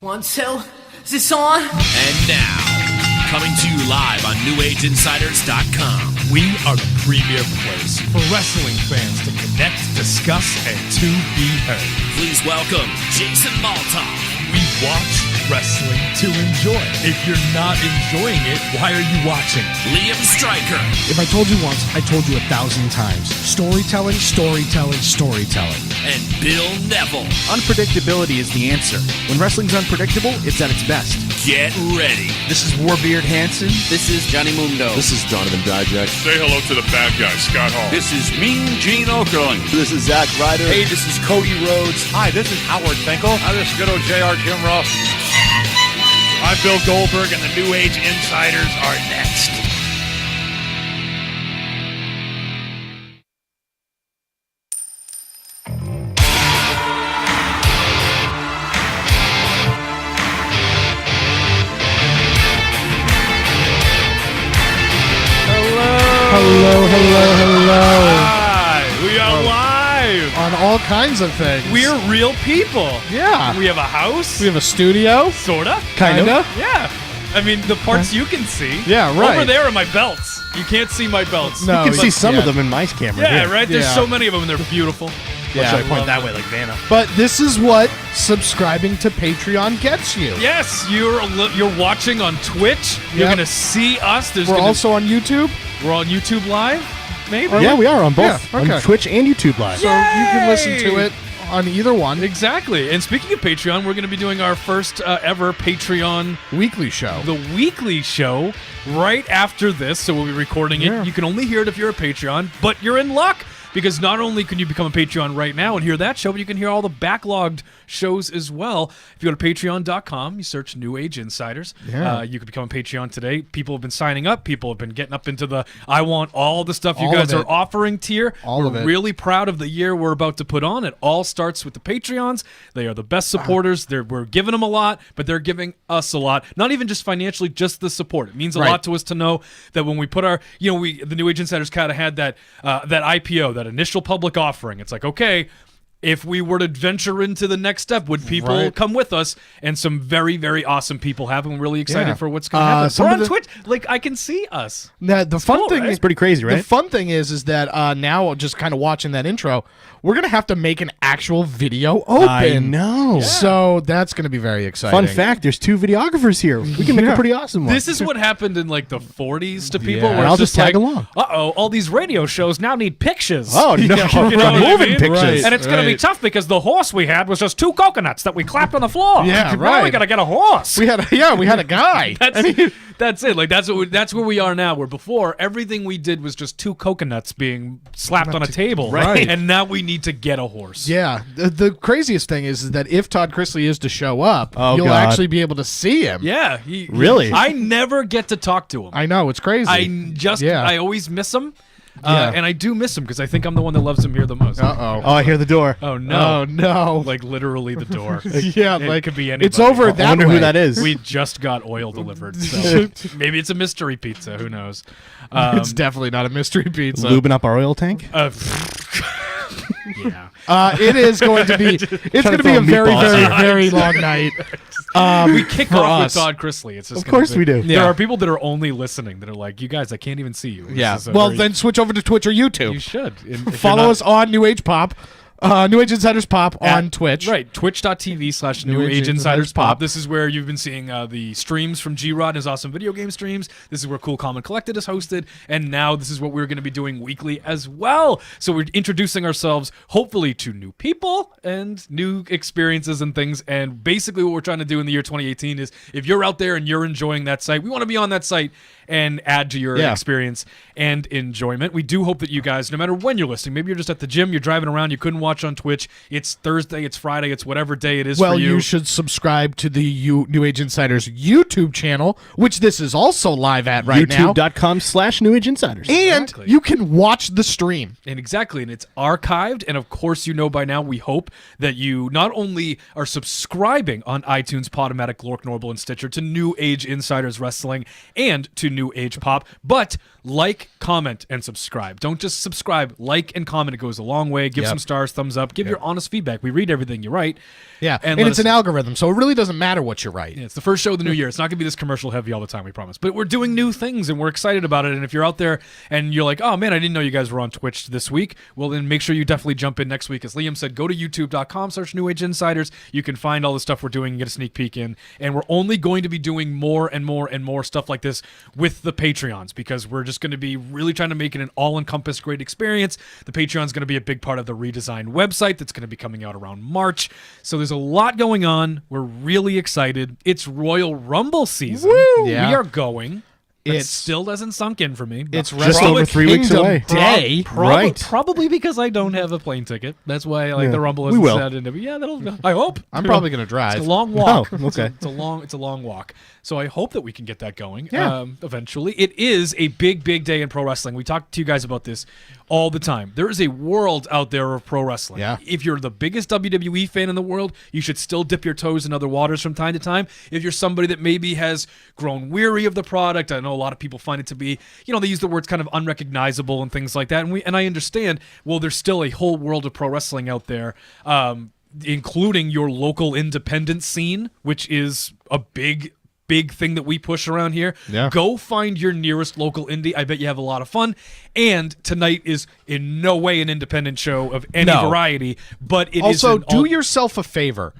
1, 2, is this on? And now, coming to you live on NewAgeInsiders.com. We are the premier place for wrestling fans to connect, discuss, and to be heard. Please welcome Jason Maltoff. We watch wrestling to enjoy. If you're not enjoying it, why are you watching? Liam Stryker. If I told you once, I told you 1,000 times. Storytelling, storytelling, storytelling. And Bill Neville. Unpredictability is the answer. When wrestling's unpredictable, it's at its best. Get ready. This is Warbeard Hansen. This is Johnny Mundo. This is Donovan Dijak. Say hello to the bad guy, Scott Hall. This is Mean Gene Okerlund. This is Zack Ryder. Hey, this is Cody Rhodes. Hi, this is Howard Finkel. Hi, this is good old JR Jim Ross. I'm Bill Goldberg, and the New Age Insiders are next. Hello. Hi, we are live On all kinds of things. We're real people. Yeah. We have a house. We have a studio. Sorta. Kinda. Yeah. I mean, the parts you can see. Yeah, right. Over there are my belts. You can't see my belts. No, You can see but- some yeah. of them in my camera. Yeah, here. right? There's Yeah. so many of them, and they're beautiful. Yeah. Should I point love that them. way like Vanna? But this is what subscribing to Patreon gets you. Yes, you're watching on Twitch. You're Yep. gonna see us. We're also on YouTube, we're on YouTube Live, maybe. Yeah, we are on both. Yeah, okay. On Twitch and YouTube Live. so you can listen to Yay! it on either one. Exactly. And speaking of Patreon, we're going to be doing our first ever Patreon, Weekly show. the weekly show, right after this. So we'll be recording Yeah. it. You can only hear it if you're a Patreon, but you're in luck. Because not only can you become a Patreon right now and hear that show, but you can hear all the backlogged shows as well. If you go to patreon.com, you search New Age Insiders. Yeah. You can become a Patreon today. People have been signing up. People have been getting up into the I want all the stuff you All guys of are it. offering tier. All we're of it. really proud of the year we're about to put on. It all starts with the Patreons. They are the best supporters. We're giving them a lot, but they're giving us a lot. Not even just financially, just the support. It means a Right. lot to us to know that when we put our, the New Age Insiders kind of had that IPO, that initial public offering. It's like, okay, if we were to venture into the next step, would people Right. come with us? And some very, very awesome people have. And we're really excited Yeah. for what's going to happen. some We're of on the- Twitch. Like, I can see us. Now, the fun cool, thing right? is It's pretty crazy, right? The fun thing is that now just kind of watching that intro, we're gonna have to make an actual video open. I know. So that's gonna be very exciting. Fun fact, there's 2 videographers here. We can make a pretty awesome one. This is what happened in like the 40s to people. Yeah. Where I'll it's just tag like, along. all these radio shows now need pictures. Oh, no. You know what I Moving mean? pictures. Right. And it's going to be Right. tough because the horse we had was just 2 coconuts that we clapped on the floor. Yeah, Now we right. got to get a horse. We had a guy. That's it. Like that's where we are now. Where before everything we did was just 2 coconuts being slapped on a table, Right. And now we need to get a horse. Yeah, the craziest thing is that if Todd Chrisley is to show up, Oh, you'll God. actually be able to see him. Yeah. Really? I never get to talk to him. I know, it's crazy. I always miss him. Yeah. And I do miss him because I think I'm the one that loves him here the most. Uh-oh. Oh, I hear the door. Oh no! Oh, no. Like literally the door. Yeah, it like could be anybody. it's over I that wonder way. who that is. We just got oil delivered, so maybe it's a mystery pizza. Who knows? It's definitely not a mystery pizza. Lubing up our oil tank? Yeah. It is going to be. It's going to be throw a very, meatballs very, here. very long night. We kick for off us. with Todd Chrisley. It's just Of course we do. There Yeah. are people that are only listening that are like, you guys, I can't even see you. This Yeah. is a Well, very- then switch over to Twitch or YouTube. you should. And if Follow you're not- us on New Age Pop, New Age Insiders Pop on Twitch. Right, twitch.tv/New New Age Age Insiders Insiders Pop. Pop. This is where you've been seeing the streams from G-Rod and his awesome video game streams. This is where Cool Calm and Collected is hosted. And now this is what we're going to be doing weekly as well. So we're introducing ourselves, hopefully, to new people and new experiences and things. And basically what we're trying to do in the year 2018 is if you're out there and you're enjoying that site, we want to be on that site and add to your experience and enjoyment. We do hope that you guys, no matter when you're listening, maybe you're just at the gym, you're driving around, you couldn't watch on Twitch, it's Thursday, it's Friday, it's whatever day it is Well, for you. you should subscribe to the New Age Insiders YouTube channel, which this is also live at right now. YouTube.com/New Age Insiders. And Exactly. you can watch the stream. And exactly, and it's archived. And of course, you know by now, we hope that you not only are subscribing on iTunes, Podomatic, Glork, Normal, and Stitcher to New Age Insiders Wrestling and to New New Age Pop. But like, comment, and subscribe. Don't just subscribe. Like and comment. It goes a long way. Give some stars, thumbs up. Give your honest feedback. We read everything you write. Yeah, and let it's us- an algorithm, so it really doesn't matter what you write. Yeah, it's the first show of the new year. It's not going to be this commercial heavy all the time, we promise. But we're doing new things, and we're excited about it. And if you're out there and you're like, oh, man, I didn't know you guys were on Twitch this week, well, then make sure you definitely jump in next week. As Liam said, go to youtube.com, search New Age Insiders. You can find all the stuff we're doing and get a sneak peek in. And we're only going to be doing more and more and more stuff like this with the Patreons, because we're just going to be really trying to make it an all-encompass great experience. The Patreon's going to be a big part of the redesigned website that's going to be coming out around March. So there's a lot going on. We're really excited. It's Royal Rumble season. Yeah. We are going. It It's- still doesn't sunk in for me. It's Just over 3 weeks WrestleKingdom away. Day. Right. Probably because I don't have a plane ticket. That's why I like the Rumble. We Isn't will. set into. Yeah, that'll. I hope. I'm probably going to drive. It's a long walk. Oh, okay. It's a long walk. So I hope that we can get that going. Yeah. Eventually, it is a big day in pro wrestling. We talk to you guys about this all the time. There is a world out there of pro wrestling. Yeah. If you're the biggest WWE fan in the world, you should still dip your toes in other waters from time to time. If you're somebody that maybe has grown weary of the product, I know a lot of people find it to be, they use the words kind of unrecognizable and things like that. And I understand. Well, there's still a whole world of pro wrestling out there. Including your local independent scene, which is a big thing that we push around here. Yeah. Go find your nearest local indie. I bet you have a lot of fun. And tonight is in no way an independent show of any No. variety, but it is Also, an do yourself a favor.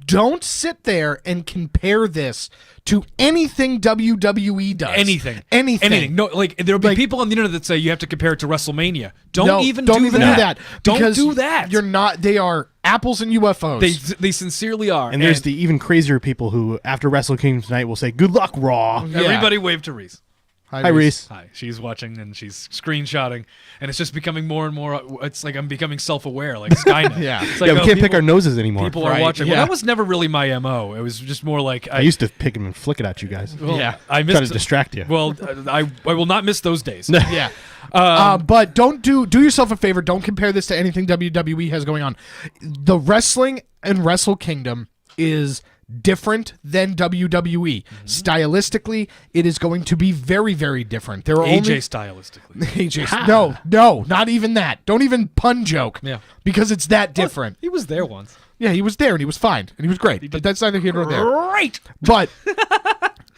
Don't sit there and compare this to anything WWE does. anything. Anything. No, like there'll be people on the internet that say you have to compare it to WrestleMania. Don't No, even don't do even that. do that. Don't because do that. You're not. They are apples and UFOs. They sincerely are. And there's the even crazier people who, after WrestleKingdom tonight, will say, "Good luck, Raw." Yeah. Everybody wave to Reese. Hi, Reese. Hi. She's watching and she's screenshotting, and it's just becoming more and more. It's like I'm becoming self-aware, like Skynet. Yeah. It's Yeah, like, we oh, can't pick people- our noses anymore. People are Right, watching. yeah. Well, that was never really my MO. It was just more like I used to pick them and flick it at you guys. well, Yeah. I Try to missed. distract you. Well, I will not miss those days. Yeah. But don't do yourself a favor. Don't compare this to anything WWE has going on. The wrestling and Wrestle Kingdom is different than WWE. Stylistically, it is going to be very, very different. There are AJ only stylistically. AJ. No, not even that. Don't even pun joke. Yeah. Because it's that different. He was there once. Yeah, he was there and he was fine and he was great. But that's neither here nor there. Right. But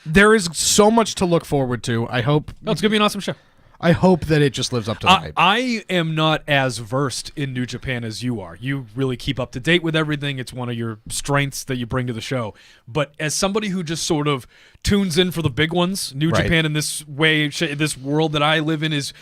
there is so much to look forward to. I hope Oh, it's gonna be an awesome show. that it just lives up to the hype. I am not as versed in New Japan as you are. You really keep up to date with everything. It's one of your strengths that you bring to the show. But as somebody who just sort of tunes in for the big ones, New Right. Japan in this way, this world that I live in is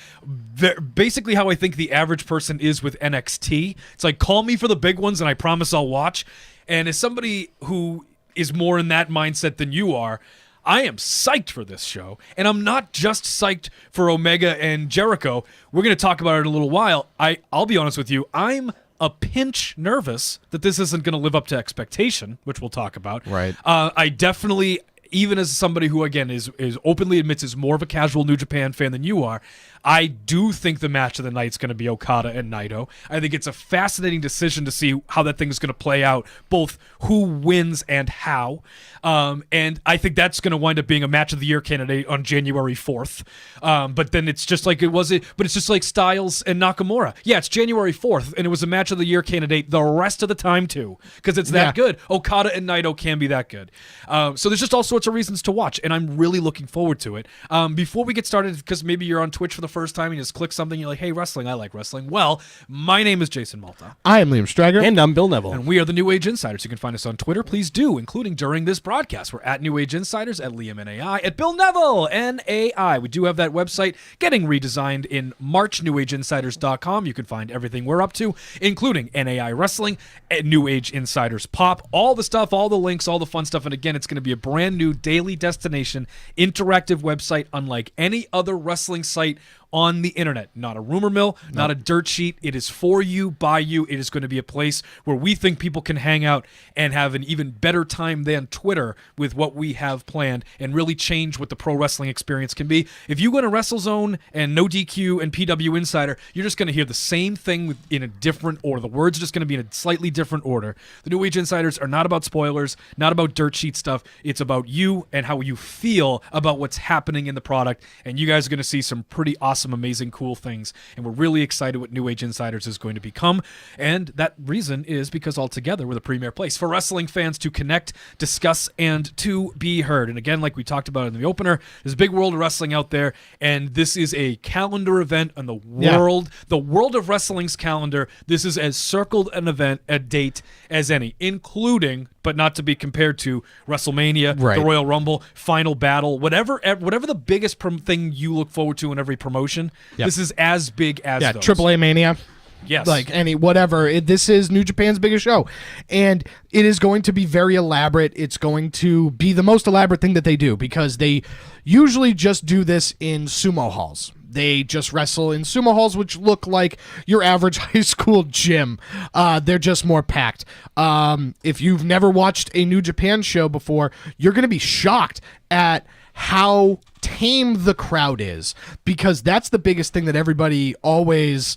basically how I think the average person is with NXT. It's like, call me for the big ones and I promise I'll watch. And as somebody who is more in that mindset than you are, I am psyched for this show, and I'm not just psyched for Omega and Jericho. We're going to talk about it in a little while. I'll be honest with you, I'm a pinch nervous that this isn't going to live up to expectation, which we'll talk about. Right. I definitely, even as somebody who, again, is openly admits is more of a casual New Japan fan than you are, I do think the match of the night is going to be Okada and Naito. I think it's a fascinating decision to see how that thing is going to play out, both who wins and how. And I think that's going to wind up being a match of the year candidate on January 4th. But then it's just like but it's just like Styles and Nakamura. Yeah, it's January 4th, and it was a match of the year candidate the rest of the time too, because it's that good. Okada and Naito can be that good. So there's just all sorts of reasons to watch, and I'm really looking forward to it. Before we get started, because maybe you're on Twitch for the first time and you just click something, you're like, hey, wrestling, I like wrestling. Well, my name is Jason Malta. I am Liam Strager. And I'm Bill Neville. And we are the New Age Insiders. You can find us on Twitter. Please do, including during this broadcast. We're at New Age Insiders, at Liam NAI, at Bill Neville NAI. We do have that website getting redesigned in March, newageinsiders.com. You can find everything we're up to, including NAI Wrestling, at New Age Insiders Pop, all the stuff, all the links, all the fun stuff. And again, it's going to be a brand new daily destination, interactive website, unlike any other wrestling site on the internet. Not a rumor mill, not a dirt sheet. It is for you, by you. It is going to be a place where we think people can hang out and have an even better time than Twitter with what we have planned and really change what the pro wrestling experience can be. If you go to WrestleZone and No DQ and PW Insider, you're just going to hear the same thing in a different order. The words are just going to be in a slightly different order. The New Age Insiders are not about spoilers, not about dirt sheet stuff. It's about you and how you feel about what's happening in the product, and you guys are going to see some pretty awesome, amazing, cool things, and we're really excited what New Age Insiders is going to become, and that reason is because altogether we're the premier place for wrestling fans to connect, discuss, and to be heard. And again, like we talked about in the opener, there's a big world of wrestling out there, and this is a calendar event on the world of wrestling's calendar. This is as circled an event, a date as any, including, but not to be compared to, WrestleMania, the Royal Rumble, Final Battle, whatever the biggest thing you look forward to in every promotion. This is as big as those. AAA Mania. Yes. Like any whatever. This is New Japan's biggest show. And it is going to be very elaborate. It's going to be the most elaborate thing that they do because they usually just do this in sumo halls. They just wrestle in sumo halls, which look like your average high school gym. They're just more packed. If you've never watched a New Japan show before, you're going to be shocked at how tame the crowd is, because that's the biggest thing that everybody always,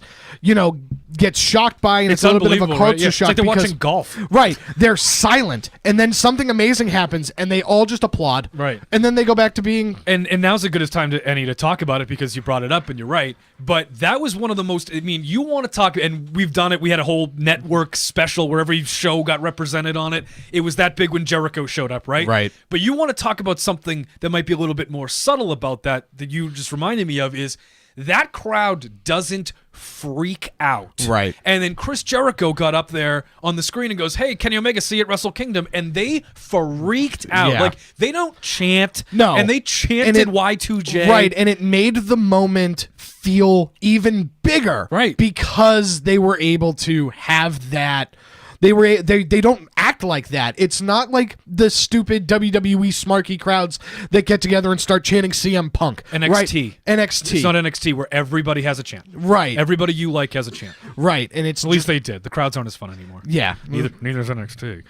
gets shocked by, and it's a little bit of a culture shock. It's like they're watching golf. Right. They're silent, and then something amazing happens, and they all just applaud. Right. And then they go back to being... And now's as good as time to talk about it because you brought it up, and you're right. But that was one of the most... you want to talk... And we've done it. We had a whole network special where every show got represented on it. It was that big when Jericho showed up, right? Right. But you want to talk about something that might be a little bit more subtle about that you just reminded me of is that crowd doesn't freak out. Right. And then Chris Jericho got up there on the screen and goes, "Hey, Kenny Omega, see you at WrestleKingdom." And they freaked out. Yeah. Like, they don't chant. No. And they chanted Y2J. Right. And it made the moment feel even bigger. Right. Because they were able to have that... They don't act like that. It's not like the stupid WWE smarky crowds that get together and start chanting CM Punk. NXT. Right? NXT. It's not NXT where everybody has a chant. Right. Everybody you like has a chant. Right. And it's At least they did. The crowds aren't as fun anymore. Yeah. Neither's NXT.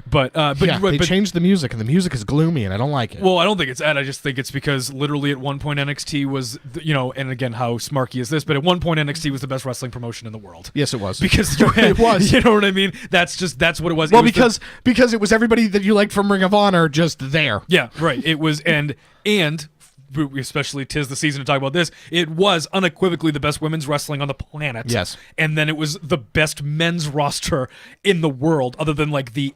But they changed the music, and the music is gloomy, and I don't like it. Well, I don't think it's that. I just think it's because literally at one point NXT was, and again, how smarky is this? But at one point NXT was the best wrestling promotion in the world. Yes, it was. Because it was. You know what I mean? That's what it was. Well, it was because it was everybody that you liked from Ring of Honor just there. Yeah, right. It was, and especially 'tis the season to talk about this, it was unequivocally the best women's wrestling on the planet. Yes. And then it was the best men's roster in the world, other than like the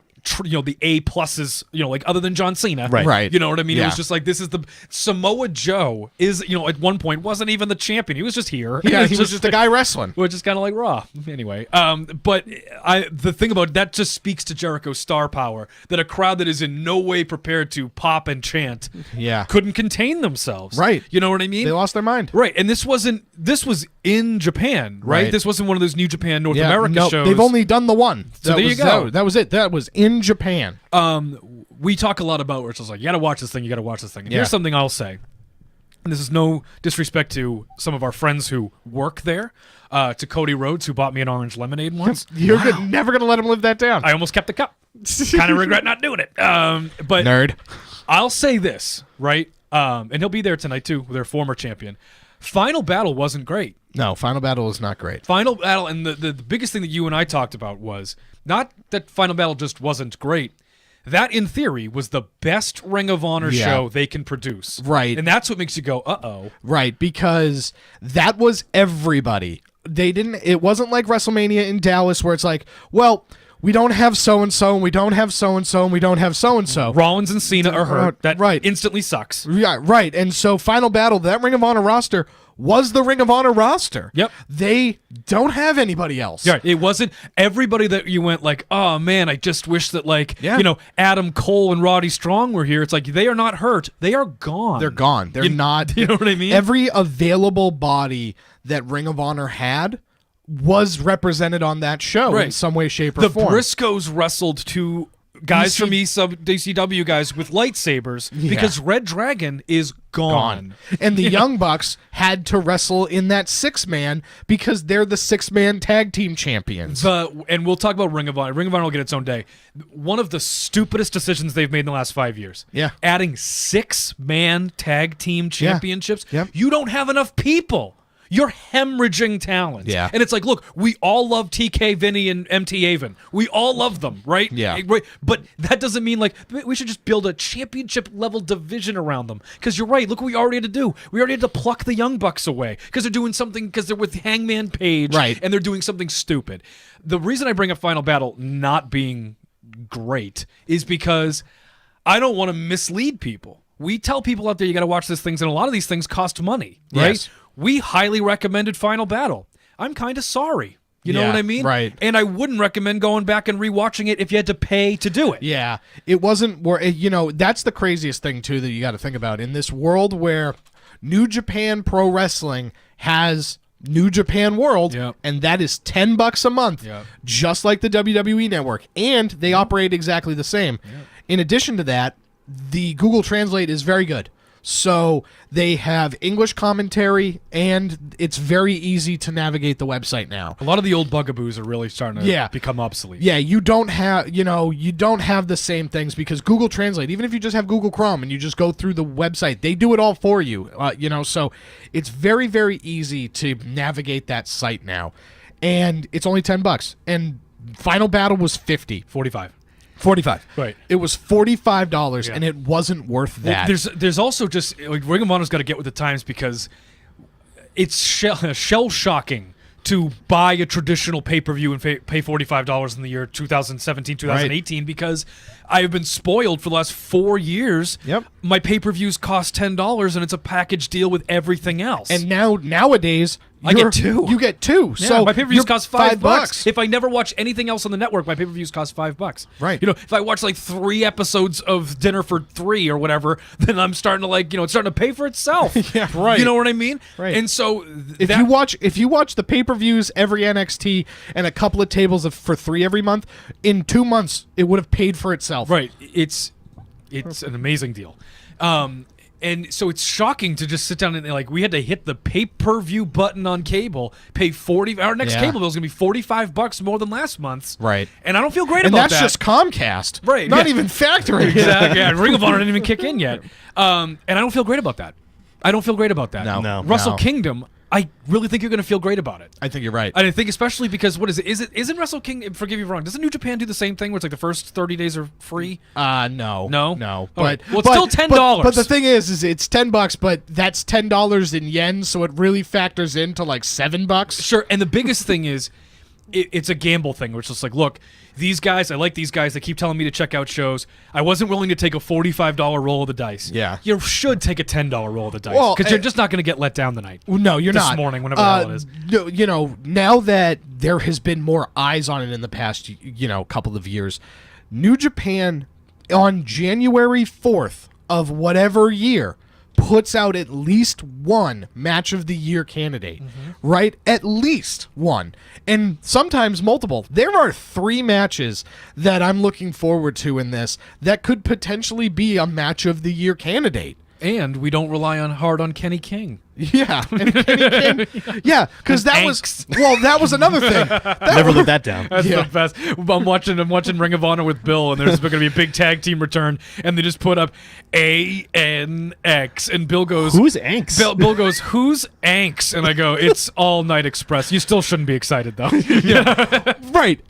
A pluses, like other than John Cena. Right. You know what I mean? Yeah. It was just like, this is the Samoa Joe is, at one point wasn't even the champion. He was just here. Yeah, he was just a guy wrestling. Which is kind of like Raw. Anyway, but the thing about that just speaks to Jericho's star power, that a crowd that is in no way prepared to pop and chant couldn't contain themselves. Right. You know what I mean? They lost their mind. Right. And this was in Japan, right? This wasn't one of those New Japan North America shows. They've only done the one. So there you go. That was it. That was in Japan. We talk a lot about where it's just like, you gotta watch this thing, And here's something I'll say. And this is no disrespect to some of our friends who work there, to Cody Rhodes, who bought me an orange lemonade once. You're never going to let him live that down. I almost kept the cup. Kind of regret not doing it. But Nerd. I'll say this, right? And he'll be there tonight too, with their former champion. Final Battle wasn't great. No, Final Battle is not great. Final Battle, and the biggest thing that you and I talked about was not that Final Battle just wasn't great. That, in theory, was the best Ring of Honor show they can produce. Right. And that's what makes you go, uh-oh. Right, because that was everybody. It wasn't like WrestleMania in Dallas where it's like, well, we don't have so-and-so, and we don't have so-and-so, and we don't have so-and-so. Rollins and Cena are hurt. That right. instantly sucks. Yeah, right. And so Final Battle, that Ring of Honor roster was the Ring of Honor roster. Yep. They don't have anybody else. Yeah, it wasn't everybody that you went like, oh man, I just wish that Adam Cole and Roddy Strong were here. It's like, they are not hurt. They are gone. They're gone. They're not. You know what I mean? Every available body that Ring of Honor had was represented on that show in some way, shape, or form. The Briscoes wrestled to guys from ECW guys with lightsabers because Red Dragon is gone. And the Young Bucks had to wrestle in that 6-man because they're the 6-man tag team champions. And we'll talk about Ring of Honor. Ring of Honor will get its own day. One of the stupidest decisions they've made in the last 5 years. Yeah. Adding 6-man tag team championships. Yeah. You don't have enough people. You're hemorrhaging talent. Yeah. And it's like, look, we all love TK, Vinny, and MT Avon. We all love them, right? Yeah. Right? But that doesn't mean, like, we should just build a championship-level division around them. Because you're right. Look what we already had to do. We already had to pluck the Young Bucks away because they're doing something, because they're with Hangman Page. Right. And they're doing something stupid. The reason I bring up Final Battle not being great is because I don't want to mislead people. We tell people out there, you got to watch these things, and a lot of these things cost money, right? Yes. We highly recommended Final Battle. I'm kind of sorry. You know what I mean? Right. And I wouldn't recommend going back and rewatching it if you had to pay to do it. Yeah, it wasn't where that's the craziest thing too that you got to think about in this world where New Japan Pro Wrestling has New Japan World, and that is $10 a month, just like the WWE Network, and they operate exactly the same. In addition to that, the Google Translate is very good. So they have English commentary, and it's very easy to navigate the website now. A lot of the old bugaboos are really starting to become obsolete. Yeah, you don't have the same things because Google Translate, even if you just have Google Chrome and you just go through the website, they do it all for you. So it's very, very easy to navigate that site now. And it's only $10. And Final Battle was $45. Right. It was $45, and it wasn't worth that. Well, there's also just, like, Ring of Honor's got to get with the times because it's shell shocking to buy a traditional pay-per-view and pay $45 in the year 2017, 2018 because I've been spoiled for the last 4 years. Yep. My pay-per-views cost $10 and it's a package deal with everything else. And nowadays I get two. You get two. Yeah, so my pay-per-views cost $5. $5. If I never watch anything else on the network, my pay-per-views cost $5. Right. If I watch like 3 episodes of Dinner for 3 or whatever, then I'm starting to it's starting to pay for itself. Yeah, right. You know what I mean? Right. And so if you watch the pay-per-views every NXT and a couple of tables for 3 every month, in 2 months it would have paid for itself. Right. It's an amazing deal. And so it's shocking to just sit down and we had to hit the pay-per-view button on cable, pay our next cable bill is going to be $45 more than last month's. Right. And I don't feel great and about that. And that's just Comcast. Right. Not even factoring. Exactly. Yeah, Ring of Honor didn't even kick in yet. And I don't feel great about that. No. WrestleKingdom, I really think you're going to feel great about it. I think you're right. I think especially because, what is it? Isn't WrestleKingdom, forgive me if I'm wrong, doesn't New Japan do the same thing where it's like the first 30 days are free? No. No? But Well, it's still $10. But the thing is it's $10, but that's $10 in yen, so it really factors into like $7. Sure, and the biggest thing is, it's a gamble thing, where it's just like, look, these guys, I like these guys. They keep telling me to check out shows. I wasn't willing to take a $45 roll of the dice. Yeah. You should take a $10 roll of the dice. Well, because you're just not going to get let down tonight. No, you're not. This morning, whenever the hell it is. Now that there has been more eyes on it in the past, couple of years, New Japan on January 4th of whatever year puts out at least one match of the year candidate, right? At least one. And sometimes multiple. There are 3 matches that I'm looking forward to in this that could potentially be a match of the year candidate. And we don't rely hard on Kenny King. Yeah, and Kenny King. Yeah, because that was another thing. Never lived that down. That's the best. I'm watching Ring of Honor with Bill, and there's going to be a big tag team return, and they just put up ANX, and Bill goes, "Who's Anx?" Bill goes, "Who's Anx?" And I go, "It's All Night Express." You still shouldn't be excited though. Right.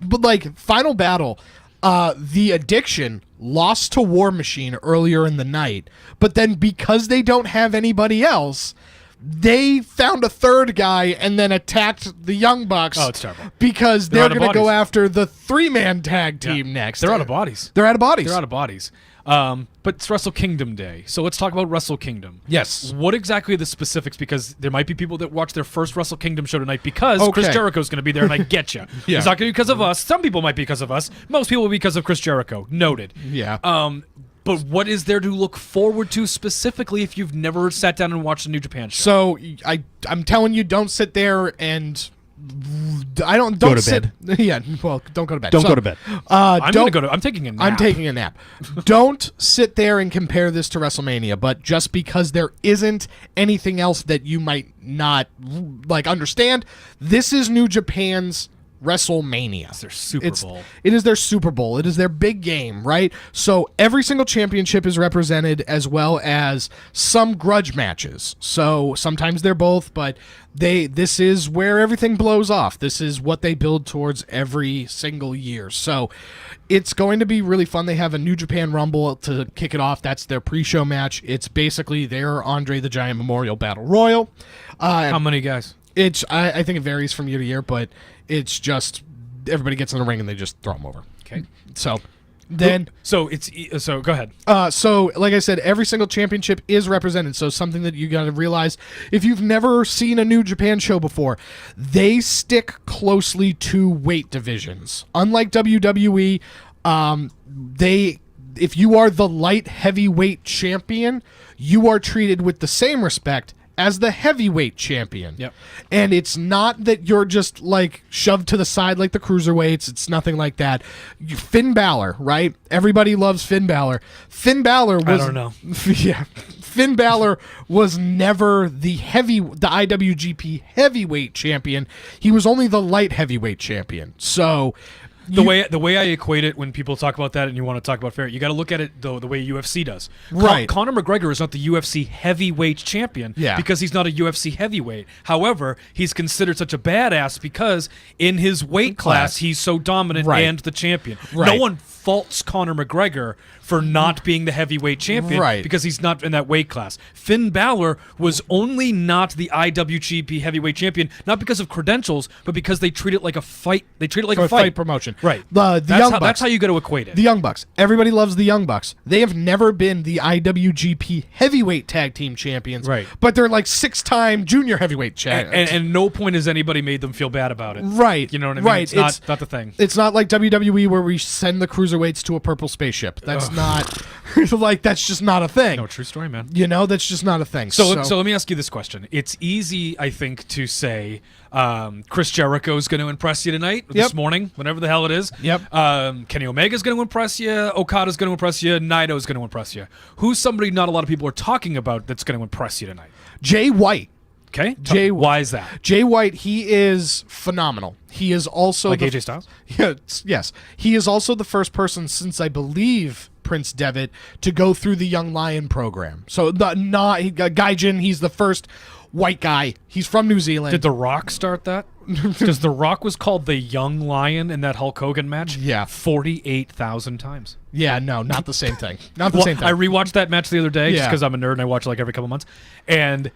But Final Battle, the Addiction lost to War Machine earlier in the night, but then because they don't have anybody else, they found a third guy and then attacked the Young Bucks. Oh, it's terrible. Because they're going to go after the 3-man tag team next. They're out of bodies. They're out of bodies. But it's WrestleKingdom Day, so let's talk about WrestleKingdom. Yes. What exactly are the specifics? Because there might be people that watch their first WrestleKingdom show tonight because Chris Jericho's going to be there, and I get you. Yeah. It's not going to be because of us. Some people might be because of us. Most people will be because of Chris Jericho. Noted. Yeah. But what is there to look forward to specifically if you've never sat down and watched a New Japan show? So I'm telling you, don't sit there and I don't Go to sit. bed. Yeah, well, don't go to bed. Don't go to bed. I'm taking a nap. I'm taking a nap. Don't sit there and compare this to WrestleMania, but just because there isn't anything else that you might not like understand, this is New Japan's WrestleMania. It's their Super Bowl. It is their Super Bowl. It is their big game, right? So every single championship is represented, as well as some grudge matches. So sometimes they're both, but this is where everything blows off. This is what they build towards every single year. So it's going to be really fun. They have a New Japan Rumble to kick it off. That's their pre-show match. It's basically their Andre the Giant Memorial Battle Royal. How many guys? I think it varies from year to year, but it's just everybody gets in the ring and they just throw them over. Okay. So then, so go ahead. So like I said, every single championship is represented. So something that you got to realize, if you've never seen a New Japan show before, they stick closely to weight divisions. Unlike WWE, if you are the light heavyweight champion, you are treated with the same respect as the heavyweight champion. Yep. And it's not that you're just like shoved to the side like the cruiserweights. It's nothing like that. Finn Balor, right? Everybody loves Finn Balor. Finn Balor was... I don't know. Yeah. Finn Balor was never the IWGP heavyweight champion. He was only the light heavyweight champion. So... The way I equate it when people talk about that and you want to talk about fair, you got to look at it the way UFC does. Right. Conor McGregor is not the UFC heavyweight champion because he's not a UFC heavyweight. However, he's considered such a badass because in his weight class he's so dominant and the champion. Right. No one faults Conor McGregor for not being the heavyweight champion because he's not in that weight class. Finn Balor was only not the IWGP heavyweight champion, not because of credentials, but because they treat it like a fight. They treat it like a fight promotion. Right. The Young Bucks. That's how you got to equate it. The Young Bucks. Everybody loves the Young Bucks. They have never been the IWGP heavyweight tag team champions. Right. But they're like 6-time junior heavyweight champions. And no point has anybody made them feel bad about it. Right. You know what I mean? Right. It's not the thing. It's not like WWE where we send the cruiserweights to a purple spaceship. That's not like that's just not a thing. No, true story, man. You know, that's just not a thing. So let me ask you this question. It's easy, I think, to say Chris Jericho is going to impress you tonight, this morning, whenever the hell it is. Yep. Kenny Omega is going to impress you. Okada's going to impress you. Naito is going to impress you. Who's somebody not a lot of people are talking about that's going to impress you tonight? Jay White. Okay. Why is that? Jay White, he is phenomenal. He is also like AJ Styles? Yes. He is also the first person since I believe Prince Devitt to go through the Young Lion program. So Gaijin, he's the first white guy. He's from New Zealand. Did The Rock start that? Because The Rock was called the Young Lion in that Hulk Hogan match. Yeah. 48,000 times. Yeah, no, not the same thing. Not the same thing. I rewatched that match the other day just because I'm a nerd and I watch it like every couple months. And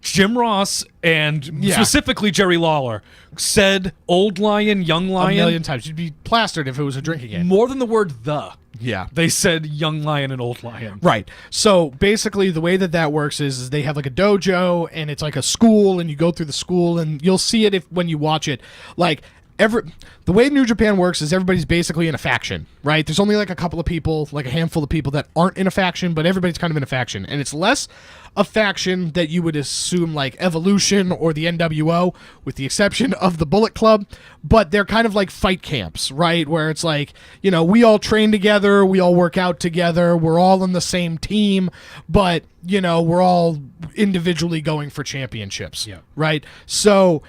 Jim Ross and specifically Jerry Lawler said Old Lion, Young Lion. A million times. You'd be plastered if it was a drinking game. More than the word the. Yeah. They said Young Lion and Old Lion. Right. So basically the way that works is they have like a dojo and it's like a school and you go through the school and you'll see it when you watch it. Like the way New Japan works is everybody's basically in a faction, right? There's only like a couple of people, like a handful of people that aren't in a faction, but everybody's kind of in a faction. And it's less a faction that you would assume like Evolution or the NWO, with the exception of the Bullet Club, but they're kind of like fight camps, right? Where it's like, you know, we all train together, we all work out together, we're all on the same team, but, you know, we're all individually going for championships, right? So...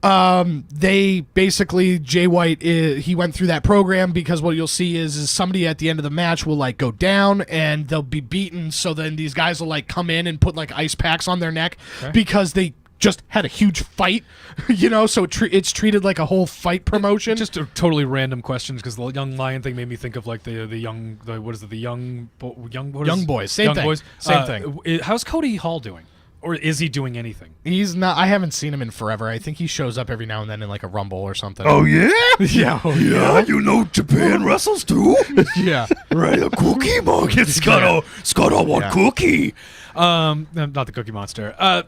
they basically, Jay White, he went through that program because what you'll see is somebody at the end of the match will like go down and they'll be beaten. So then these guys will like come in and put like ice packs on their neck because they just had a huge fight, you know, so it's treated like a whole fight promotion. Just a totally random questions because the Young Lion thing made me think of like the young boys. Same thing. Same thing. How's Cody Hall doing? Or is he doing anything? He's not. I haven't seen him in forever. I think he shows up every now and then in like a Rumble or something. Oh, yeah? Yeah. You know Japan wrestles too? Yeah. Right, a cookie monster. It's got a one cookie. Not the Cookie Monster.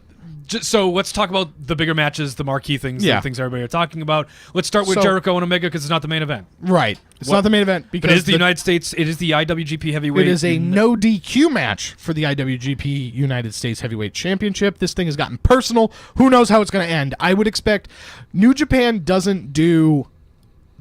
So let's talk about the bigger matches, the marquee things, the things everybody are talking about. Let's start with Jericho and Omega because it's not the main event. Right. It's not the main event because it is the United States. It is the IWGP Heavyweight. It is a no DQ match for the IWGP United States Heavyweight Championship. This thing has gotten personal. Who knows how it's going to end? I would expect New Japan doesn't do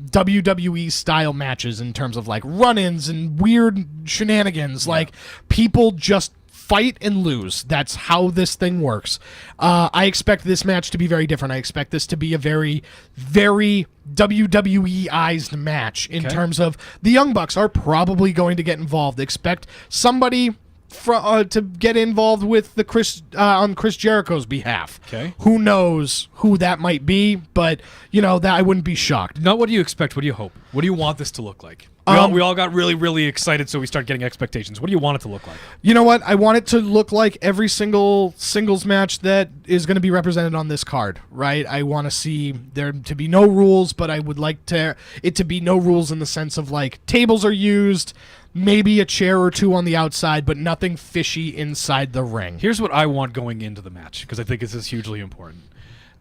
WWE style matches in terms of like run-ins and weird shenanigans. Like people just fight and lose. That's how this thing works. I expect this match to be very different. I expect this to be a very, very WWE-ized match in terms of the Young Bucks are probably going to get involved. Expect somebody to get involved with the on Chris Jericho's behalf. Okay. Who knows who that might be, but that I wouldn't be shocked. Now, what do you expect? What do you hope? What do you want this to look like? We all got really, really excited, so we start getting expectations. What do you want it to look like? You know what? I want it to look like every single singles match that is going to be represented on this card, right? I want to see there to be no rules, but I would like it to be no rules in the sense of like tables are used, maybe a chair or two on the outside, but nothing fishy inside the ring. Here's what I want going into the match, because I think this is hugely important.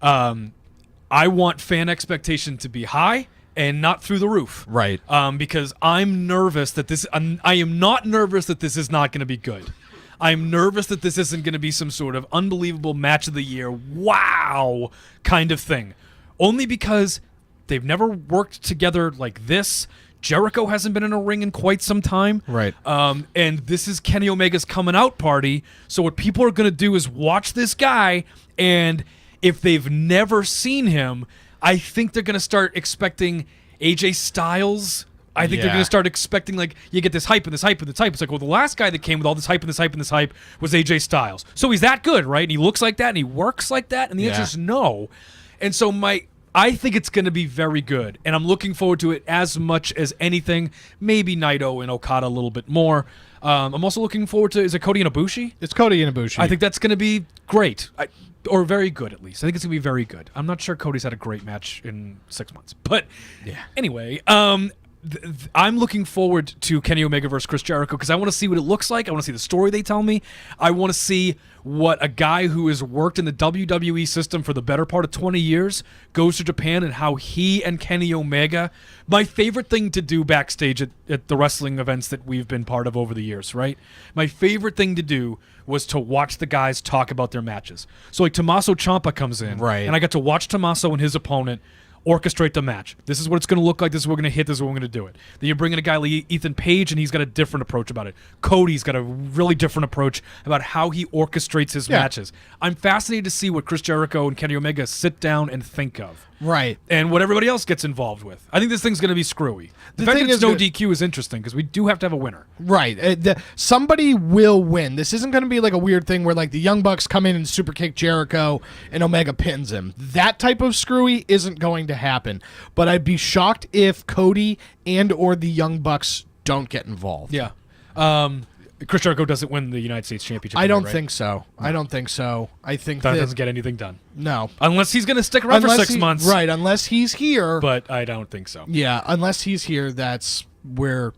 I want fan expectation to be high and not through the roof. Right. Because I'm nervous that I am not nervous that this is not going to be good. I'm nervous that this isn't going to be some sort of unbelievable match of the year, wow, kind of thing. Only because they've never worked together like this. Jericho hasn't been in a ring in quite some time. Right. And this is Kenny Omega's coming out party. So what people are going to do is watch this guy, and if they've never seen him, I think they're going to start expecting AJ Styles. I think they're going to start expecting, like, you get this hype and this hype and this hype. It's like, well, the last guy that came with all this hype and this hype and this hype was AJ Styles. So he's that good, right? And he looks like that and he works like that. And the answer is no. And so I think it's going to be very good. And I'm looking forward to it as much as anything. Maybe Naito and Okada a little bit more. I'm also looking forward to, is it Cody and Ibushi? It's Cody and Ibushi. I think that's going to be great. Or very good, at least. I think it's going to be very good. I'm not sure Cody's had a great match in 6 months. But anyway, I'm looking forward to Kenny Omega versus Chris Jericho because I want to see what it looks like. I want to see the story they tell me. I want to see what a guy who has worked in the WWE system for the better part of 20 years goes to Japan and how he and Kenny Omega, my favorite thing to do backstage at the wrestling events that we've been part of over the years, right? My favorite thing to do was to watch the guys talk about their matches. So like Tommaso Ciampa comes in, right, and I got to watch Tommaso and his opponent orchestrate the match. This is what it's going to look like. This is what we're going to hit. This is what we're going to do it. Then you bring in a guy like Ethan Page, and he's got a different approach about it. Cody's got a really different approach about how he orchestrates his matches. I'm fascinated to see what Chris Jericho and Kenny Omega sit down and think of. Right. And what everybody else gets involved with. I think this thing's going to be screwy. The fact that it's no DQ is interesting because we do have to have a winner. Right. Somebody will win. This isn't going to be like a weird thing where like the Young Bucks come in and super kick Jericho and Omega pins him. That type of screwy isn't going to happen. But I'd be shocked if Cody and or the Young Bucks don't get involved. Yeah. Chris Jericho doesn't win the United States Championship. I don't right? think so. No. I don't think so. I think that doesn't get anything done. No. Unless he's going to stick around for 6 months. Right, unless he's here. But I don't think so. Yeah, unless he's here, that's where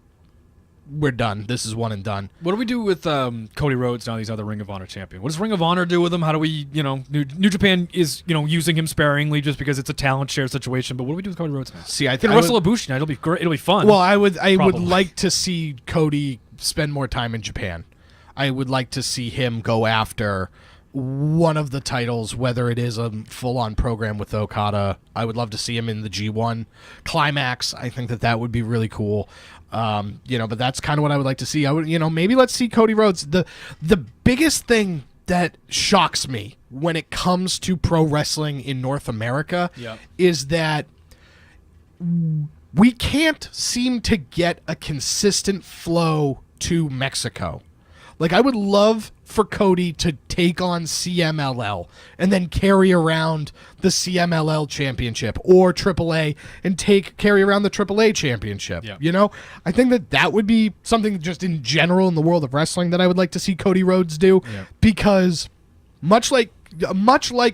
we're done. This is one and done. What do we do with Cody Rhodes now? He's now the Ring of Honor champion. What does Ring of Honor do with him? How do we, New Japan is, using him sparingly just because it's a talent share situation. But what do we do with Cody Rhodes now? See, I think wrestle Ibushi now. It'll be great. It'll be fun. Well, I would like to see Cody spend more time in Japan. I would like to see him go after one of the titles, whether it is a full-on program with Okada. I would love to see him in the G1 Climax. I think that would be really cool. But that's kind of what I would like to see. I would, maybe let's see Cody Rhodes. The biggest thing that shocks me when it comes to pro wrestling in North America is that we can't seem to get a consistent flow to Mexico. Like, I would love for Cody to take on CMLL and then carry around the CMLL championship or AAA and carry around the AAA championship. Yeah. I think that would be something just in general in the world of wrestling that I would like to see Cody Rhodes do because much like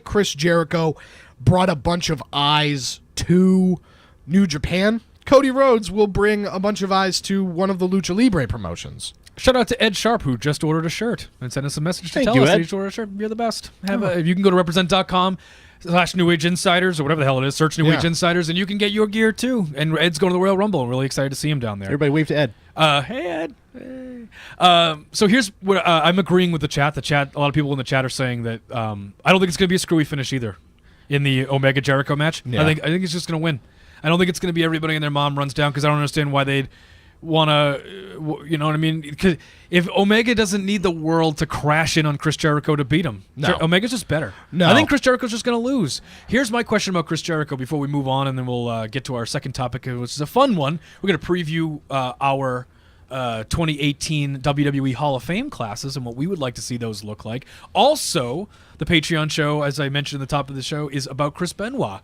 Chris Jericho brought a bunch of eyes to New Japan, Cody Rhodes will bring a bunch of eyes to one of the Lucha Libre promotions. Shout out to Ed Sharp, who just ordered a shirt and sent us a message to Thank tell you, us that Ed. he just ordered a shirt. You're the best. You can go to represent.com/New Age Insiders or wwhatever the hell it is. Search New Age Insiders, and you can get your gear too. And Ed's going to the Royal Rumble. I'm really excited to see him down there. Everybody wave to Ed. Hey, Ed. Hey. So here's what I'm agreeing with the chat. A lot of people in the chat are saying that I don't think it's going to be a screwy finish either in the Omega Jericho match. Yeah. I think it's just going to win. I don't think it's going to be everybody and their mom runs down because I don't understand why they'd want to, you know what I mean? Because if Omega doesn't need the world to crash in on Chris Jericho to beat him, Omega's just better. No. I think Chris Jericho's just going to lose. Here's my question about Chris Jericho before we move on, and then we'll get to our second topic, which is a fun one. We're going to preview our 2018 WWE Hall of Fame classes and what we would like to see those look like. Also, the Patreon show, as I mentioned at the top of the show, is about Chris Benoit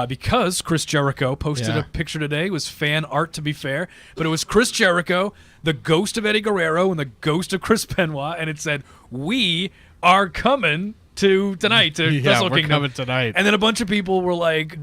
because Chris Jericho posted a picture today. It was fan art, to be fair, but it was Chris Jericho, the ghost of Eddie Guerrero, and the ghost of Chris Benoit, and it said, "We are coming tonight to WrestleKingdom." We're coming tonight. And then a bunch of people were like,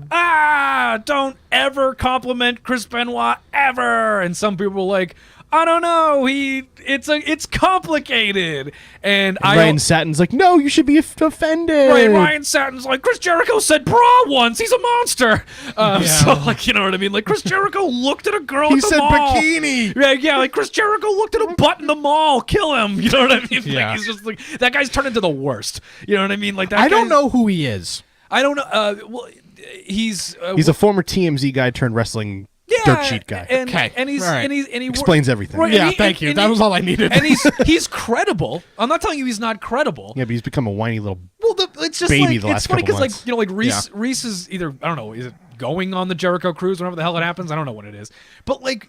don't ever compliment Chris Benoit ever. And some people were like, I don't know. It's complicated. And Ryan Satin's like, no, you should be offended. Right, Ryan Satin's like, Chris Jericho said bra once. He's a monster. So, like, you know what I mean? Like, Chris Jericho looked at a girl He at the said mall. bikini. Yeah, like Chris Jericho looked at a butt in the mall. Kill him. You know what I mean? Yeah. Like, he's just like, that guy's turned into the worst. You know what I mean? Like, that I don't guy's- know who he is. I don't know. Well, he's He's a former TMZ guy turned wrestling dirt sheet guy. And, Okay. and he's All right. and he Explains everything. Right, Yeah, and he- thank you. and That he- was all I needed. And he's credible. I'm not telling you he's not credible. Yeah, but he's become a whiny little. Well, it's just baby like the it's last funny couple because months. like Reese is either I don't know, is it going on the Jericho cruise whenever the hell it happens? I don't know what it is, but like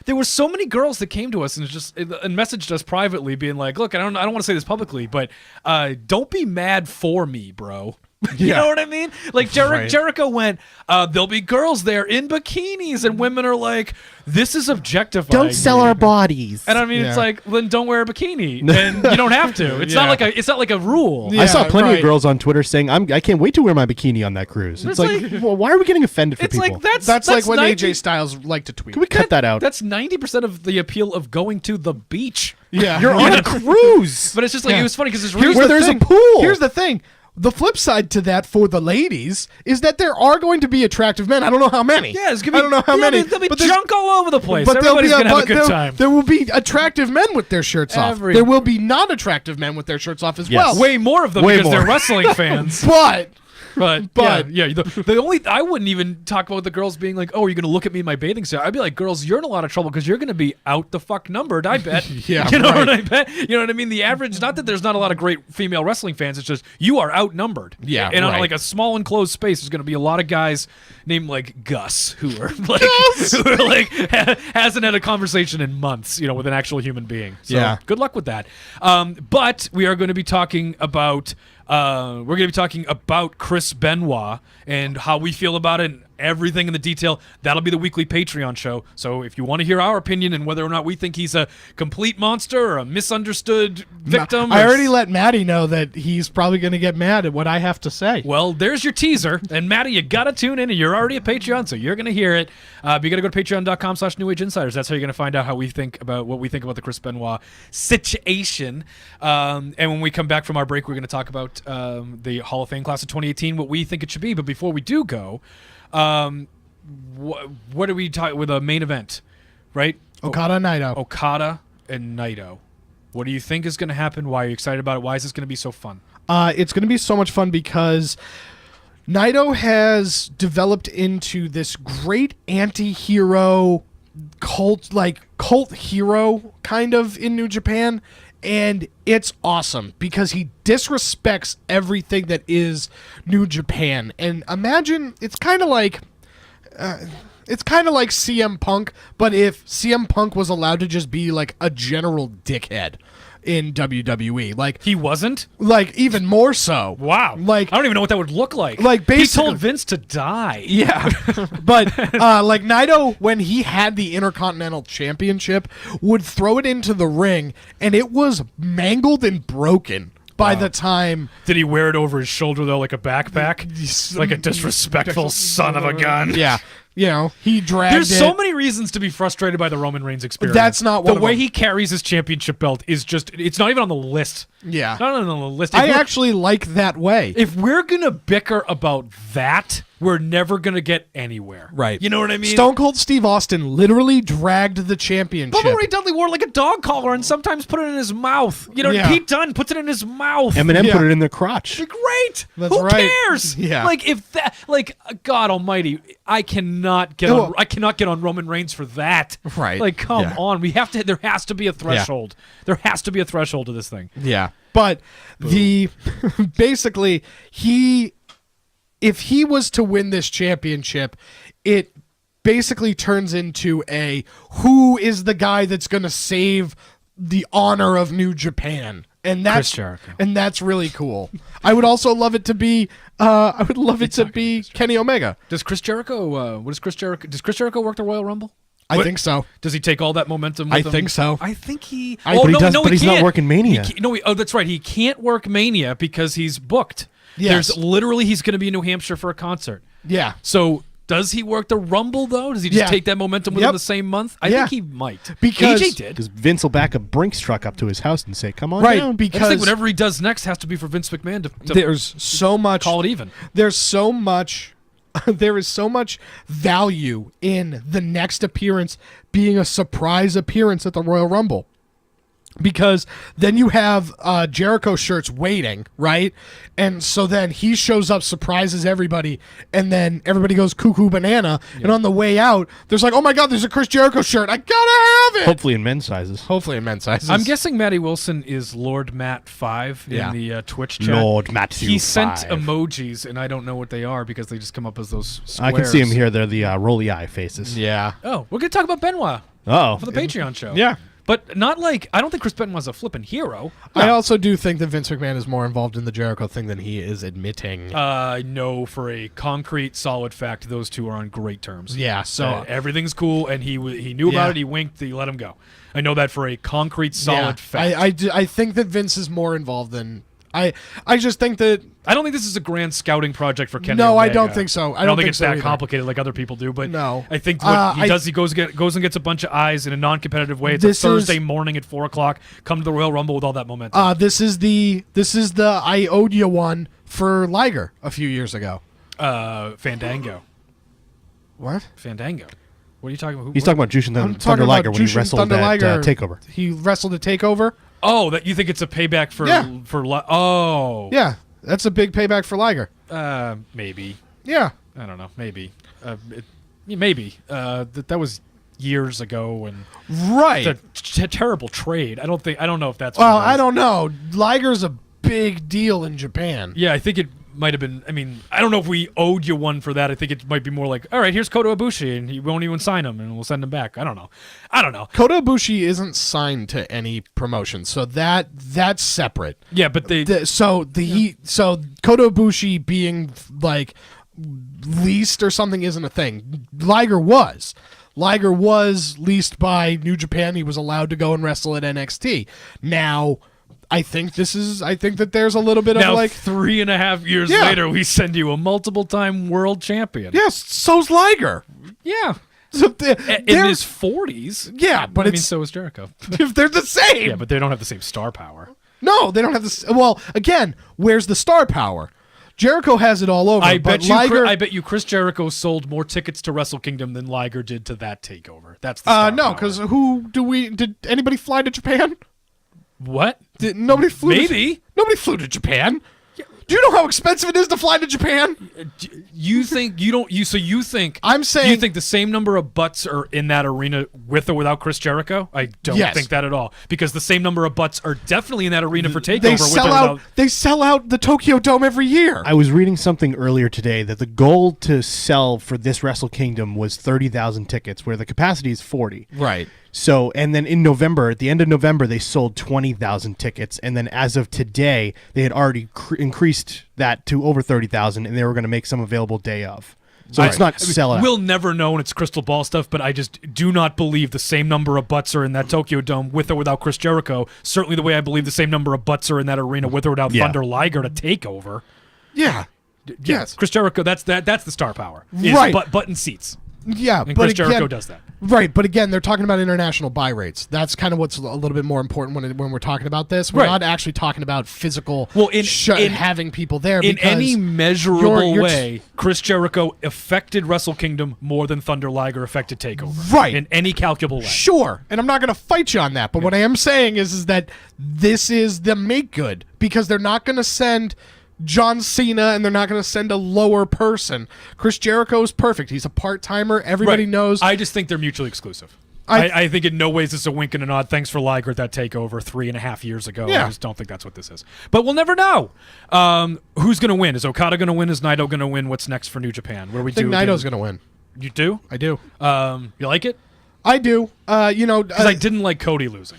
there were so many girls that came to us and messaged us privately, being like, "Look, I don't want to say this publicly, but don't be mad for me, bro." You know what I mean? Like Jericho went, there'll be girls there in bikinis, and women are like, "This is objectifying." Don't sell me." our bodies. And I mean, it's like, then don't wear a bikini, and you don't have to. It's not like a rule. I saw Yeah, plenty right. of girls on Twitter saying, I can't wait to wear my bikini on that cruise. It's like, well, why are we getting offended for It's people? like That's like when 90 AJ Styles like to tweet. Can we cut that out? That's 90% of the appeal of going to the beach. Yeah. You're on a cruise. But it's just like, Yeah. it was funny because Here's Where the there's a thing. pool. Here's the thing. The flip side to that for the ladies is that there are going to be attractive men. I don't know how many. Yeah, it's gonna be, I don't know how many. There'll be but there's- junk all over the place. But there'll Everybody's be going to have a good there, time. There will be attractive men with their shirts off. There will be not attractive men with their shirts off as well. Way more of them Way because they're more. wrestling fans. But But yeah, the only I wouldn't even talk about the girls being like, "Oh, are you going to look at me in my bathing suit?" I'd be like, "Girls, you're in a lot of trouble because you're going to be out the fuck numbered." I bet. Yeah, you know right. what I bet. You know what I mean? The average, not that there's not a lot of great female wrestling fans. It's just you are outnumbered. Yeah, and on right. like a small enclosed space, there's going to be a lot of guys named like Gus who are like who are like hasn't had a conversation in months. You know, with an actual human being. So Yeah. good luck with that. But we are going to be talking about. We're going to be talking about Chris Benoit and how we feel about it and everything in the detail. That'll be the weekly Patreon show. So if you want to hear our opinion and whether or not we think he's a complete monster or a misunderstood victim. I or- already let Maddie know that he's probably going to get mad at what I have to say. Well, there's your teaser. And Maddie, you got to tune in and you're already a Patreon, so you're going to hear it. But you got to go to patreon.com/New Age Insiders. That's how you're going to find out what we think about the Chris Benoit situation. And when we come back from our break, we're going to talk about the Hall of Fame class of 2018, what we think it should be. But before we do go, what are we talking with a main event, right? Okada Naito. Okada and Naito. What do you think is going to happen? Why are you excited about it? Why is this going to be so fun? It's going to be so much fun because Naito has developed into this great anti-hero cult hero kind of in New Japan, and it's awesome because he disrespects everything that is New Japan. And imagine it's kind of like CM Punk, but if CM Punk was allowed to just be like a general dickhead in WWE, like He wasn't? even more so. Wow. Like I don't even know what that would look like. Like, he basically- told Vince to die. yeah, but like Naito, when he had the Intercontinental Championship, would throw it into the ring, and it was mangled and broken by the time. Did he wear it over his shoulder though, like a backpack? Like a disrespectful son of a gun. Yeah. he dragged There's it. so many reasons to be frustrated by the Roman Reigns experience. That's not one the of way them. he carries his championship belt is just—it's not even on the list. Yeah. Not on the list. I actually like that way. If we're gonna bicker about that, we're never gonna get anywhere. Right. You know what I mean? Stone Cold Steve Austin literally dragged the championship. Bubba Ray Dudley wore like a dog collar and sometimes put it in his mouth. You know, Yeah. Pete Dunne puts it in his mouth. Eminem put it in their crotch. Great. That's Who right. cares? Yeah. Like if that, like God Almighty, I cannot get No, on. I cannot get on Roman Reigns for that. Right. Like, come Yeah. on. We have to. There has to be a threshold. There has to be a threshold to this thing. Yeah. But basically if he was to win this championship, it basically turns into a who is the guy that's going to save the honor of New Japan. And that's Chris Jericho. And that's really cool. I would also love it to be Kenny Omega. Does Chris Jericho? What does Chris Jericho? Does Chris Jericho work the Royal Rumble? I think so. Does he take all that momentum? I With him? think so. I think he. But he does- but he's not can't. working Mania. Oh, that's right. He can't work Mania because he's booked. Yes. There's literally he's going to be in New Hampshire for a concert. Yeah. So does he work the Rumble though? Does he just Yeah. take that momentum with Yep. him the same month? I Yeah. think he might. Because- AJ did. Because Vince will back a Brinks truck up to his house and say, "Come on Right, down." I just think because whatever he does next has to be for Vince McMahon to there's so much call it even. There's so much there is so much value in the next appearance being a surprise appearance at the Royal Rumble. Because then you have Jericho shirts waiting, right? And so then he shows up, surprises everybody, and then everybody goes cuckoo banana. Yeah. And on the way out, there's like, oh my God, there's a Chris Jericho shirt. I gotta have it. Hopefully in men's sizes. Hopefully in men's sizes. I'm guessing Matty Wilson is Lord Matt 5 Yeah. in the Twitch chat. Lord Matthew He sent 5. emojis, and I don't know what they are because they just come up as those squares. I can see him here. They're the rolly eye faces. Yeah. Oh, we're going to talk about Benoit Oh, for the Patreon show. Yeah. But not like, I don't think Chris Benoit's a flipping hero. I also do think that Vince McMahon is more involved in the Jericho thing than he is admitting. No, for a concrete, solid fact, those two are on great terms. Yeah, so everything's cool, and he knew about Yeah. it. He winked. He let him go. I know that for a concrete, solid fact. I think that Vince is more involved than I just think that I don't think this is a grand scouting project for Kenny. No, I Omega. don't think so. I don't think it's so that either. complicated like other people do. But No. I think what he I- does, he goes and gets a bunch of eyes in a non-competitive way. It's This a is- Thursday morning at 4:00. Come to the Royal Rumble with all that momentum. this is the I owed you one for Liger a few years ago. Fandango. What? Fandango. What are you talking about? he's talking about Jushin I'm Thunder talking Liger about when he Jushin wrestled Thunder at Liger. Takeover. He wrestled at Takeover. Oh, that you think it's a payback for Yeah. Oh, Yeah, that's a big payback for Liger. maybe. Yeah. I don't know. Maybe. Maybe. That was years ago, and Right. it's a terrible trade. I don't know if that's. Well, what it is. I don't know. Liger's a big deal in Japan. Yeah, I think it might have been. I mean, I don't know if we owed you one for that. I think it might be more like, all right, here's Kota Ibushi, and he won't even sign him, and we'll send him back. I don't know. Kota Ibushi isn't signed to any promotion, so that's separate. Yeah, but So Kota Ibushi being like leased or something isn't a thing. Liger was leased by New Japan. He was allowed to go and wrestle at NXT. Now, I think that there's a little bit now, of like 3.5 years Yeah. later, we send you a multiple-time world champion. yes, so's Liger. Yeah. So In they're- his 40s. Yeah, but I mean, it's so is Jericho. if they're the same. Yeah, but they don't have the same star power. No, they don't have this. Well, again, where's the star power? Jericho has it all over. I but bet you Chris Jericho sold more tickets to WrestleKingdom than Liger did to that takeover. That's the star no, power. because did anybody fly to Japan? What? Nobody flew. Maybe. Nobody flew to Japan. Do you know how expensive it is to fly to Japan? You think you don't? So you think? I'm saying. You think the same number of butts are in that arena with or without Chris Jericho? I don't Yes. think that at all. Because the same number of butts are definitely in that arena for Takeover. they with sell or out? without. They sell out the Tokyo Dome every year. I was reading something earlier today that the goal to sell for this Wrestle Kingdom was 30,000 tickets, where the capacity is 40. right. So, and then in November, at the end of November, they sold 20,000 tickets, and then as of today, they had already increased that to over 30,000, and they were going to make some available day of. So it's not sellout. We'll never know, and it's crystal ball stuff. But I just do not believe the same number of butts are in that Tokyo Dome with or without Chris Jericho. Certainly, the way I believe the same number of butts are in that arena with or without Thunder Liger to Takeover. Yeah. Yes, Chris Jericho. That's the star power. Is Right. Button seats. Yeah, And but Chris Jericho again, does that. Right, but again, they're talking about international buy rates. That's kind of what's a little bit more important when we're talking about this. We're Right. not actually talking about physical in having people there. In because any measurable you're way, Chris Jericho affected Wrestle-Kingdom more than Thunder Liger affected TakeOver. Right. In any calculable way. Sure, and I'm not going to fight you on that. But what I am saying is that this is the make good, because they're not going to send John Cena and they're not going to send a lower person. Chris Jericho is perfect. He's a part-timer. Everybody Right. knows. I just think they're mutually exclusive. I think in no ways it's a wink and a nod. Thanks for Liger at that TakeOver 3.5 years ago. Yeah. I just don't think that's what this is. But we'll never know. Who's going to win? Is Okada going to win? Is Naito going to win? What's next for New Japan? What do we I think do? Naito's going to win. You do? I do. You like it? I do. Because I didn't like Cody losing.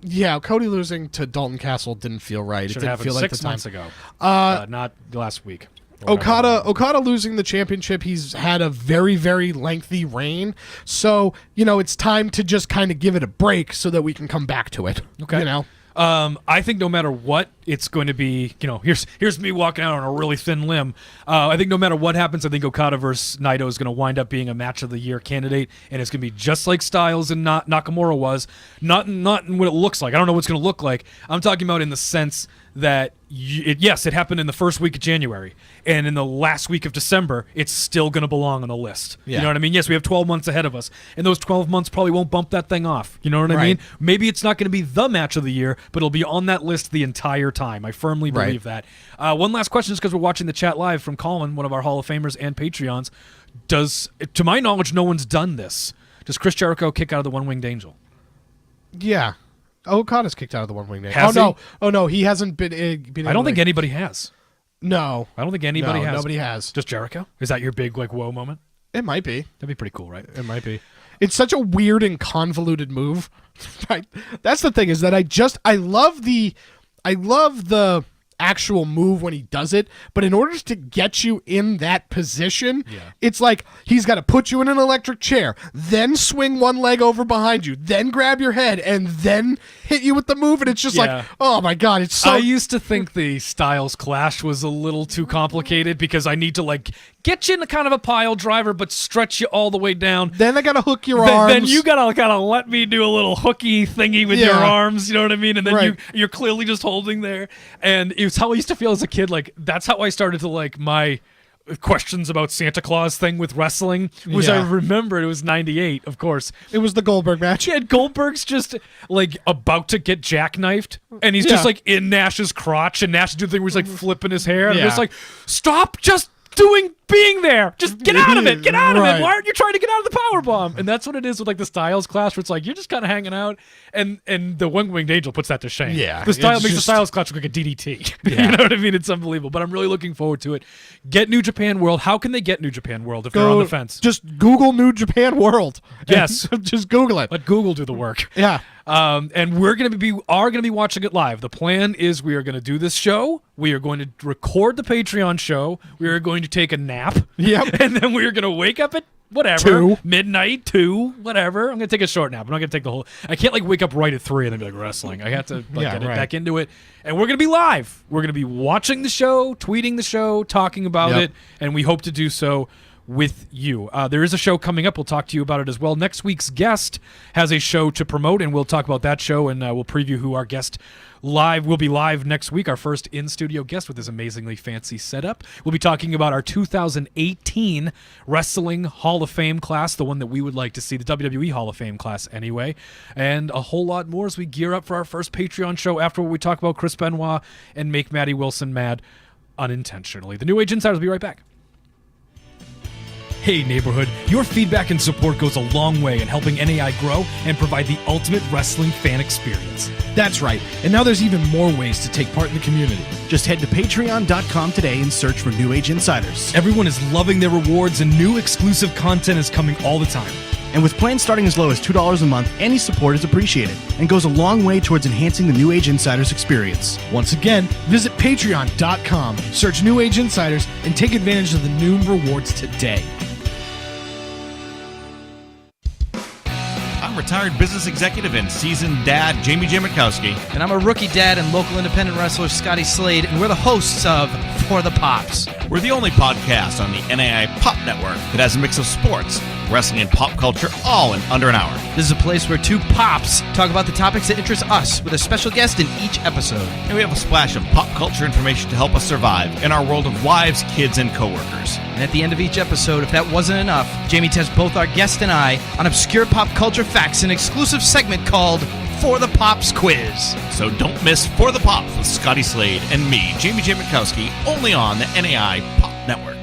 Yeah, Cody losing to Dalton Castle didn't feel right. Should It have didn't happened feel like 6 the time. months ago. Not last week. Or whatever. Okada losing the championship, he's had a very, very lengthy reign. So, it's time to just kind of give it a break so that we can come back to it. Okay. I think no matter what, it's going to be, here's me walking out on a really thin limb. I think no matter what happens, I think Okada versus Naito is going to wind up being a match of the year candidate, and it's going to be just like Styles and Nakamura was. Not in what it looks like. I don't know what it's going to look like. I'm talking about in the sense that it happened in the first week of January, and in the last week of December, it's still going to belong on the list. Yeah. You know what I mean? Yes, we have 12 months ahead of us, and those 12 months probably won't bump that thing off. You know what I mean? Maybe it's not going to be the match of the year, but it'll be on that list the entire time. I firmly believe that. One last question, just because we're watching the chat live from Colin, one of our Hall of Famers and Patreons. To my knowledge, no one's done this. Does Chris Jericho kick out of the One-Winged Angel? Yeah. Okada's kicked out of the One-Winged Angel. Has he? Oh, no, he hasn't been I don't think anybody has. No. I don't think anybody has. Nobody has. Just Jericho? Is that your big, whoa moment? It might be. That'd be pretty cool, right? It might be. It's such a weird and convoluted move. Right? That's the thing, is that I love the actual move when he does it, but in order to get you in that position, it's like he's got to put you in an electric chair, then swing one leg over behind you, then grab your head, and then hit you with the move, and it's just like, oh my god, it's so... I used to think the Styles Clash was a little too complicated because I need to get you in a kind of a pile driver but stretch you all the way down. Then I gotta hook your arms. Then you gotta kind of let me do a little hooky thingy with your arms, you know what I mean? And then you're clearly just holding there. And it was how I used to feel as a kid. That's how I started to like my questions about Santa Claus thing with wrestling. I remembered it was 98, of course. It was the Goldberg match. Yeah, Goldberg's just about to get jackknifed, and he's just in Nash's crotch, and Nash doing the thing where he's flipping his hair. And I'm just stop just being there. Just get out of it. Get out of it. Why aren't you trying to get out of the powerbomb? And that's what it is with the Styles Clash, where it's you're just kind of hanging out, and the One-Winged Angel puts that to shame. Yeah. The Styles Clash look like a DDT. Yeah. You know what I mean? It's unbelievable. But I'm really looking forward to it. Get New Japan World. How can they get New Japan World if they're on the fence? Just Google New Japan World. Yes. Just Google it. Let Google do the work. Yeah. And we're gonna be watching it live. The plan is we are gonna do this show. We are going to record the Patreon show. We are going to take a nap. Yep. And then we are gonna wake up at midnight, 2, whatever. I'm gonna take a short nap. I'm not gonna take the whole. I can't wake up right at 3 and then be wrestling. I have to get back into it. And we're gonna be live. We're gonna be watching the show, tweeting the show, talking about it, and we hope to do so with you. There is a show coming up. We'll talk to you about it as well. Next week's guest has a show to promote, and we'll talk about that show, and we'll preview who our guest will be live next week, our first in-studio guest with this amazingly fancy setup. We'll be talking about our 2018 Wrestling Hall of Fame class, the one that we would like to see, the WWE Hall of Fame class anyway, and a whole lot more as we gear up for our first Patreon show after we talk about Chris Benoit and make Maddie Wilson mad unintentionally. The New Age Insiders will be right back. Hey neighborhood, your feedback and support goes a long way in helping NAI grow and provide the ultimate wrestling fan experience. That's right, and now there's even more ways to take part in the community. Just head to patreon.com today and search for New Age Insiders. Everyone is loving their rewards and new exclusive content is coming all the time. And with plans starting as low as $2 a month, any support is appreciated and goes a long way towards enhancing the New Age Insiders experience. Once again, visit patreon.com, search New Age Insiders, and take advantage of the new rewards today. I'm retired business executive and seasoned dad Jamie J. Mikowski. And I'm a rookie dad and local independent wrestler Scotty Slade, and we're the hosts of For the Pops. We're the only podcast on the NAI Pop Network that has a mix of sports, wrestling, and pop culture all in under an hour. This is a place where two pops talk about the topics that interest us with a special guest in each episode. And we have a splash of pop culture information to help us survive in our world of wives, kids, and coworkers. And at the end of each episode, if that wasn't enough, Jamie tests both our guest and I on obscure pop culture facts in an exclusive segment called For the Pops Quiz. So don't miss For the Pops with Scotty Slade and me, Jamie J. Mikowski, only on the NAI Pop Network.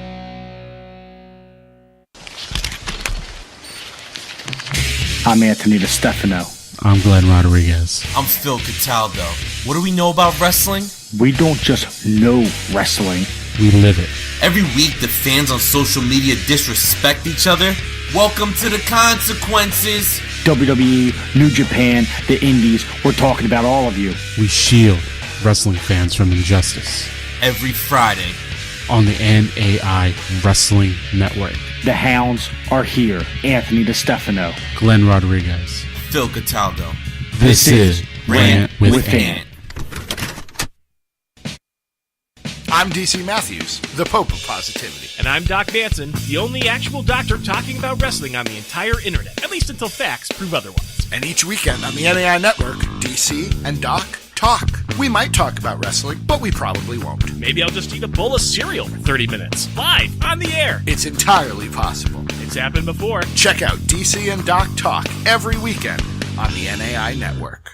I'm Anthony DiStefano. I'm Glenn Rodriguez. I'm Phil Cataldo. What do we know about wrestling? We don't just know wrestling. We live it. Every week, the fans on social media disrespect each other. Welcome to the consequences. WWE, New Japan, the Indies, we're talking about all of you. We shield wrestling fans from injustice. Every Friday. On the NAI Wrestling Network. The Hounds are here. Anthony DiStefano. Glenn Rodriguez. Phil Cataldo. This is Rant with Ant. I'm DC Matthews, the Pope of Positivity. And I'm Doc Manson, the only actual doctor talking about wrestling on the entire internet, at least until facts prove otherwise. And each weekend on the NAI Network, DC and Doc talk. We might talk about wrestling, but we probably won't. Maybe I'll just eat a bowl of cereal for 30 minutes, live, on the air. It's entirely possible. It's happened before. Check out DC and Doc Talk every weekend on the NAI Network.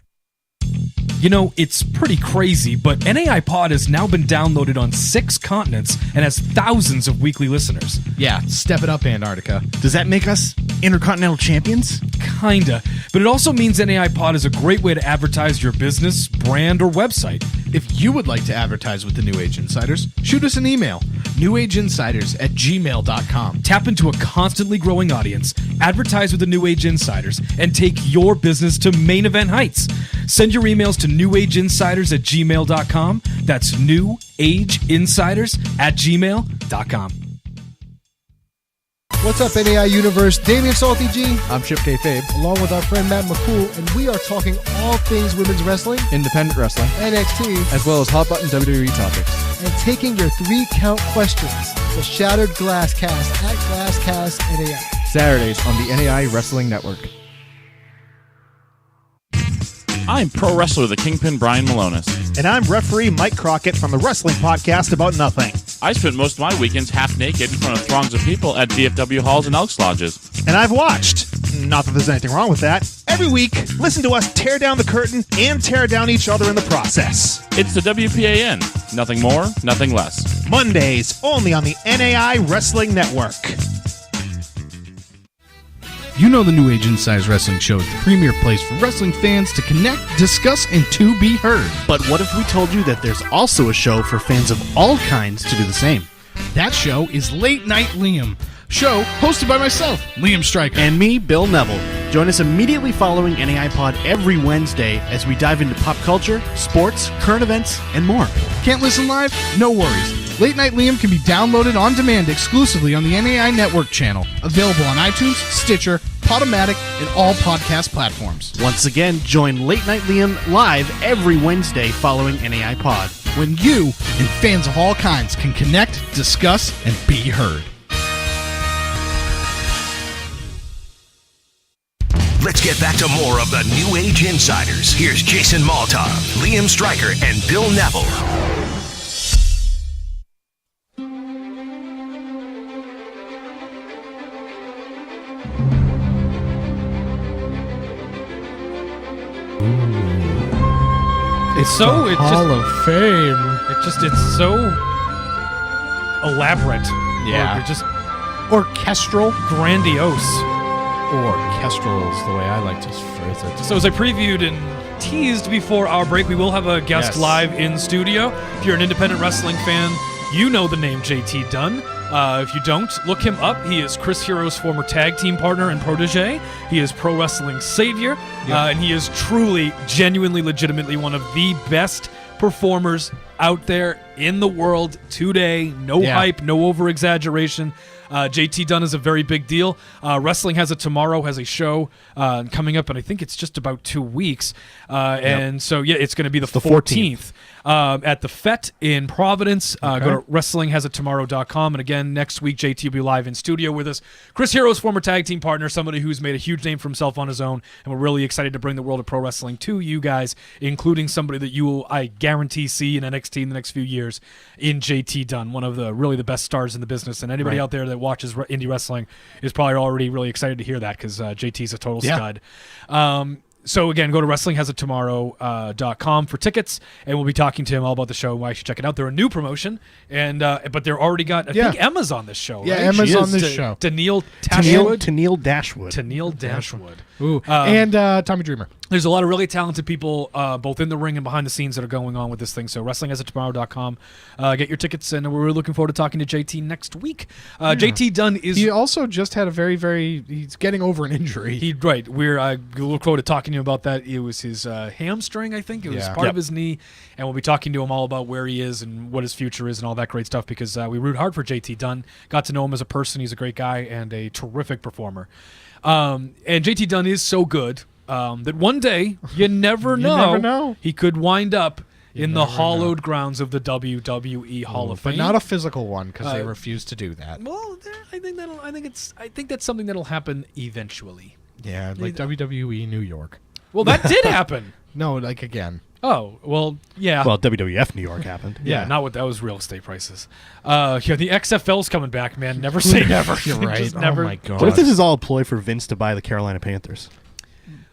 You know, it's pretty crazy, but NAI Pod has now been downloaded on 6 continents and has thousands of weekly listeners. Yeah, step it up, Antarctica. Does that make us intercontinental champions? Kinda. But it also means NAI Pod is a great way to advertise your business, brand, or website. If you would like to advertise with the New Age Insiders, shoot us an email, newageinsiders@gmail.com. Tap into a constantly growing audience, advertise with the New Age Insiders, and take your business to main event heights. Send your emails to newageinsiders@gmail.com. That's newageinsiders@gmail.com. What's up, NAI Universe? Damian Salty G. I'm Chip Kayfabe. Along with our friend Matt McCool, and we are talking all things women's wrestling, independent wrestling, NXT, as well as hot button WWE topics. And taking your 3-count questions. The Shattered Glass Cast at GlassCast NAI. Saturdays on the NAI Wrestling Network. I'm pro wrestler the Kingpin Brian Malonis. And I'm referee Mike Crockett from the Wrestling Podcast About Nothing. I spent most of my weekends half naked in front of throngs of people at VFW halls and Elks Lodges. And I've watched, not that there's anything wrong with that, every week, listen to us tear down the curtain and tear down each other in the process. It's the WPAN. Nothing more, nothing less. Mondays, only on the NAI Wrestling Network. You know the New Age Insiders Wrestling Show is the premier place for wrestling fans to connect, discuss, and to be heard. But what if we told you that there's also a show for fans of all kinds to do the same? That show is Late Night Liam. Show hosted by myself, Liam Stryker. And me, Bill Neville. Join us immediately following NAI Pod every Wednesday as we dive into pop culture, sports, current events, and more. Can't listen live? No worries. Late Night Liam can be downloaded on demand exclusively on the NAI Network channel. Available on iTunes, Stitcher, Podomatic, and all podcast platforms. Once again, join Late Night Liam live every Wednesday following NAI Pod. When you and fans of all kinds can connect, discuss, and be heard. Let's get back to more of the New Age Insiders. Here's Jason Maltov, Liam Stryker, and Bill Neville. It's so it Hall just, of Fame. It's so elaborate. Yeah. Or just orchestral, grandiose. Orchestral is the way I like to phrase it. So as I previewed and teased before our break, we will have a guest live in studio. If you're an independent wrestling fan, you know the name JT Dunn. If you don't, look him up. He is Chris Hero's former tag team partner and protege. He is pro wrestling savior, and he is truly, genuinely, legitimately one of the best performers out there in the world today. No hype, no over-exaggeration. JT Dunn is a very big deal. Wrestling Has It Tomorrow has a show coming up, and I think it's just about 2 weeks. And so, yeah, it's going to be the 14th. At the FET in Providence. Go to WrestlingHasItTomorrow.com. And again, next week, JT will be live in studio with us. Chris Hero's former tag team partner, somebody who's made a huge name for himself on his own, and we're really excited to bring the world of pro wrestling to you guys, including somebody that you will, I guarantee, see in NXT in the next few years in JT Dunn, one of the really the best stars in the business. And anybody out there that watches indie wrestling is probably already really excited to hear that, because JT's a total stud. So again, go to WrestlingHasItTomorrow.com for tickets, and we'll be talking to him all about the show and why you should check it out. They're a new promotion, and but they're already got. I think Emma's on this show. Yeah, right? Emma's on this show. Tennille Dashwood. Tennille Dashwood. Tennille Dashwood. Ooh, and Tommy Dreamer. There's a lot of really talented people, both in the ring and behind the scenes, that are going on with this thing. So WrestlingHasItTomorrow.com. Get your tickets, and we're really looking forward to talking to JT next week. JT Dunn is. He also just had a very. He's getting over an injury. We look forward to talking to him about that. It was his hamstring, I think. It was part of his knee, and we'll be talking to him all about where he is and what his future is and all that great stuff, because we root hard for JT Dunn. Got to know him as a person. He's a great guy and a terrific performer. And JT Dunn is so good that one day, you never know, he could wind up in the hallowed grounds of the WWE Hall of Fame, but not a physical one, because they refuse to do that. Well, I think that's something that'll happen eventually. Yeah, like WWE New York. Well, that did happen. No, like again. Oh, well, yeah. Well, WWF New York happened. Yeah, not what that was real estate prices. The XFL's coming back, man. Never say never. You're right. Just never. Oh my God. What if this is all a ploy for Vince to buy the Carolina Panthers?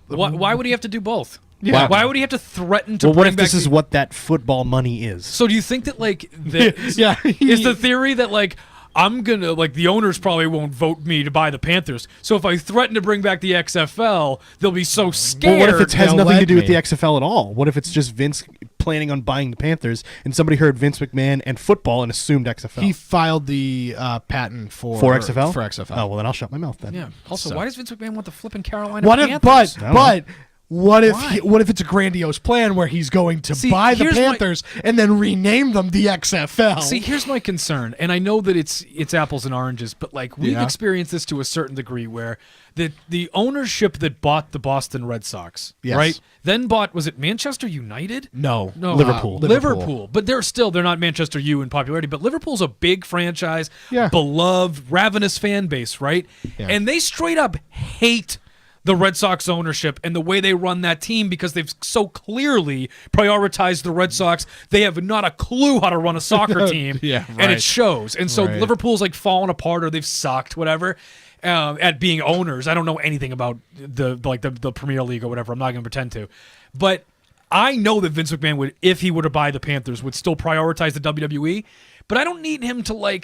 Why would he have to do both? Yeah. Why would he have to threaten to Well, what bring if back this is what that football money is? So do you think that, like, is the theory that, like, I'm going to, like, the owners probably won't vote me to buy the Panthers. So if I threaten to bring back the XFL, they'll be so scared. Well, what if it has nothing to do with the XFL at all? What if it's just Vince planning on buying the Panthers, and somebody heard Vince McMahon and football and assumed XFL? He filed the patent for XFL? For XFL. Oh, well, then I'll shut my mouth then. Yeah. Also, why does Vince McMahon want the flipping Carolina Panthers? Panthers? What if it's a grandiose plan where he's going to buy the Panthers and then rename them the XFL? See, here's my concern, and I know that it's apples and oranges, but like we've experienced this to a certain degree, where the ownership that bought the Boston Red Sox, right, then bought, was it Manchester United? No, Liverpool. Liverpool, but they're not Manchester U in popularity, but Liverpool's a big franchise, beloved, ravenous fan base, right? Yeah. And they straight up hate the Red Sox ownership and the way they run that team, because they've so clearly prioritized the Red Sox. They have not a clue how to run a soccer team, and it shows. And so Liverpool's like fallen apart, or they've sucked, whatever, at being owners. I don't know anything about the Premier League or whatever. I'm not going to pretend to, but I know that Vince McMahon would, if he were to buy the Panthers, would still prioritize the WWE. But I don't need him to I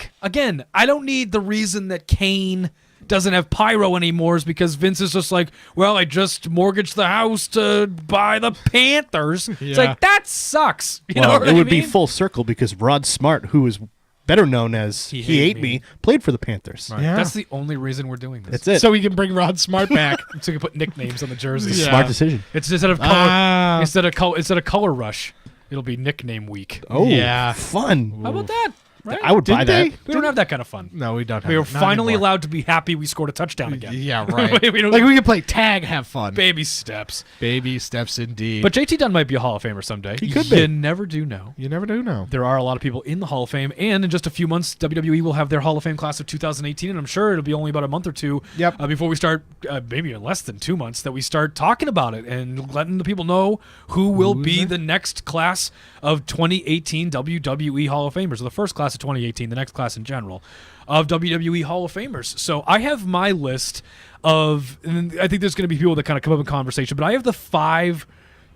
don't need the reason that Kane doesn't have pyro anymore is because Vince is just like, well, I just mortgaged the house to buy the Panthers. It's like, that sucks. You know what it would I mean? be full circle, because Rod Smart, who is better known as He Hate Me, played for the Panthers. Right. Yeah. That's the only reason we're doing this. That's it. So we can bring Rod Smart back. So we can put nicknames on the jerseys. Smart decision. It's instead of color, instead of color rush, it'll be nickname week. Oh, yeah, fun. How about that? Right? I would buy that. We don't have that kind of fun. No, we don't have We were it. Not finally anymore. allowed to be happy we scored a touchdown again. Yeah, right. we don't, like we can play tag, have fun. Baby steps. Baby steps indeed. But JT Dunn might be a Hall of Famer someday. He could be. You never do know. You never do know. There are a lot of people in the Hall of Fame, and in just a few months, WWE will have their Hall of Fame class of 2018, and I'm sure it'll be only about a month or two before we start, maybe in less than 2 months, that we start talking about it and letting the people know who will be the next class of 2018 WWE Hall of Famers, or the first class of 2018, the next class in general of WWE Hall of Famers. So I have my list of, and I think there's going to be people that kind of come up in conversation, but I have the 5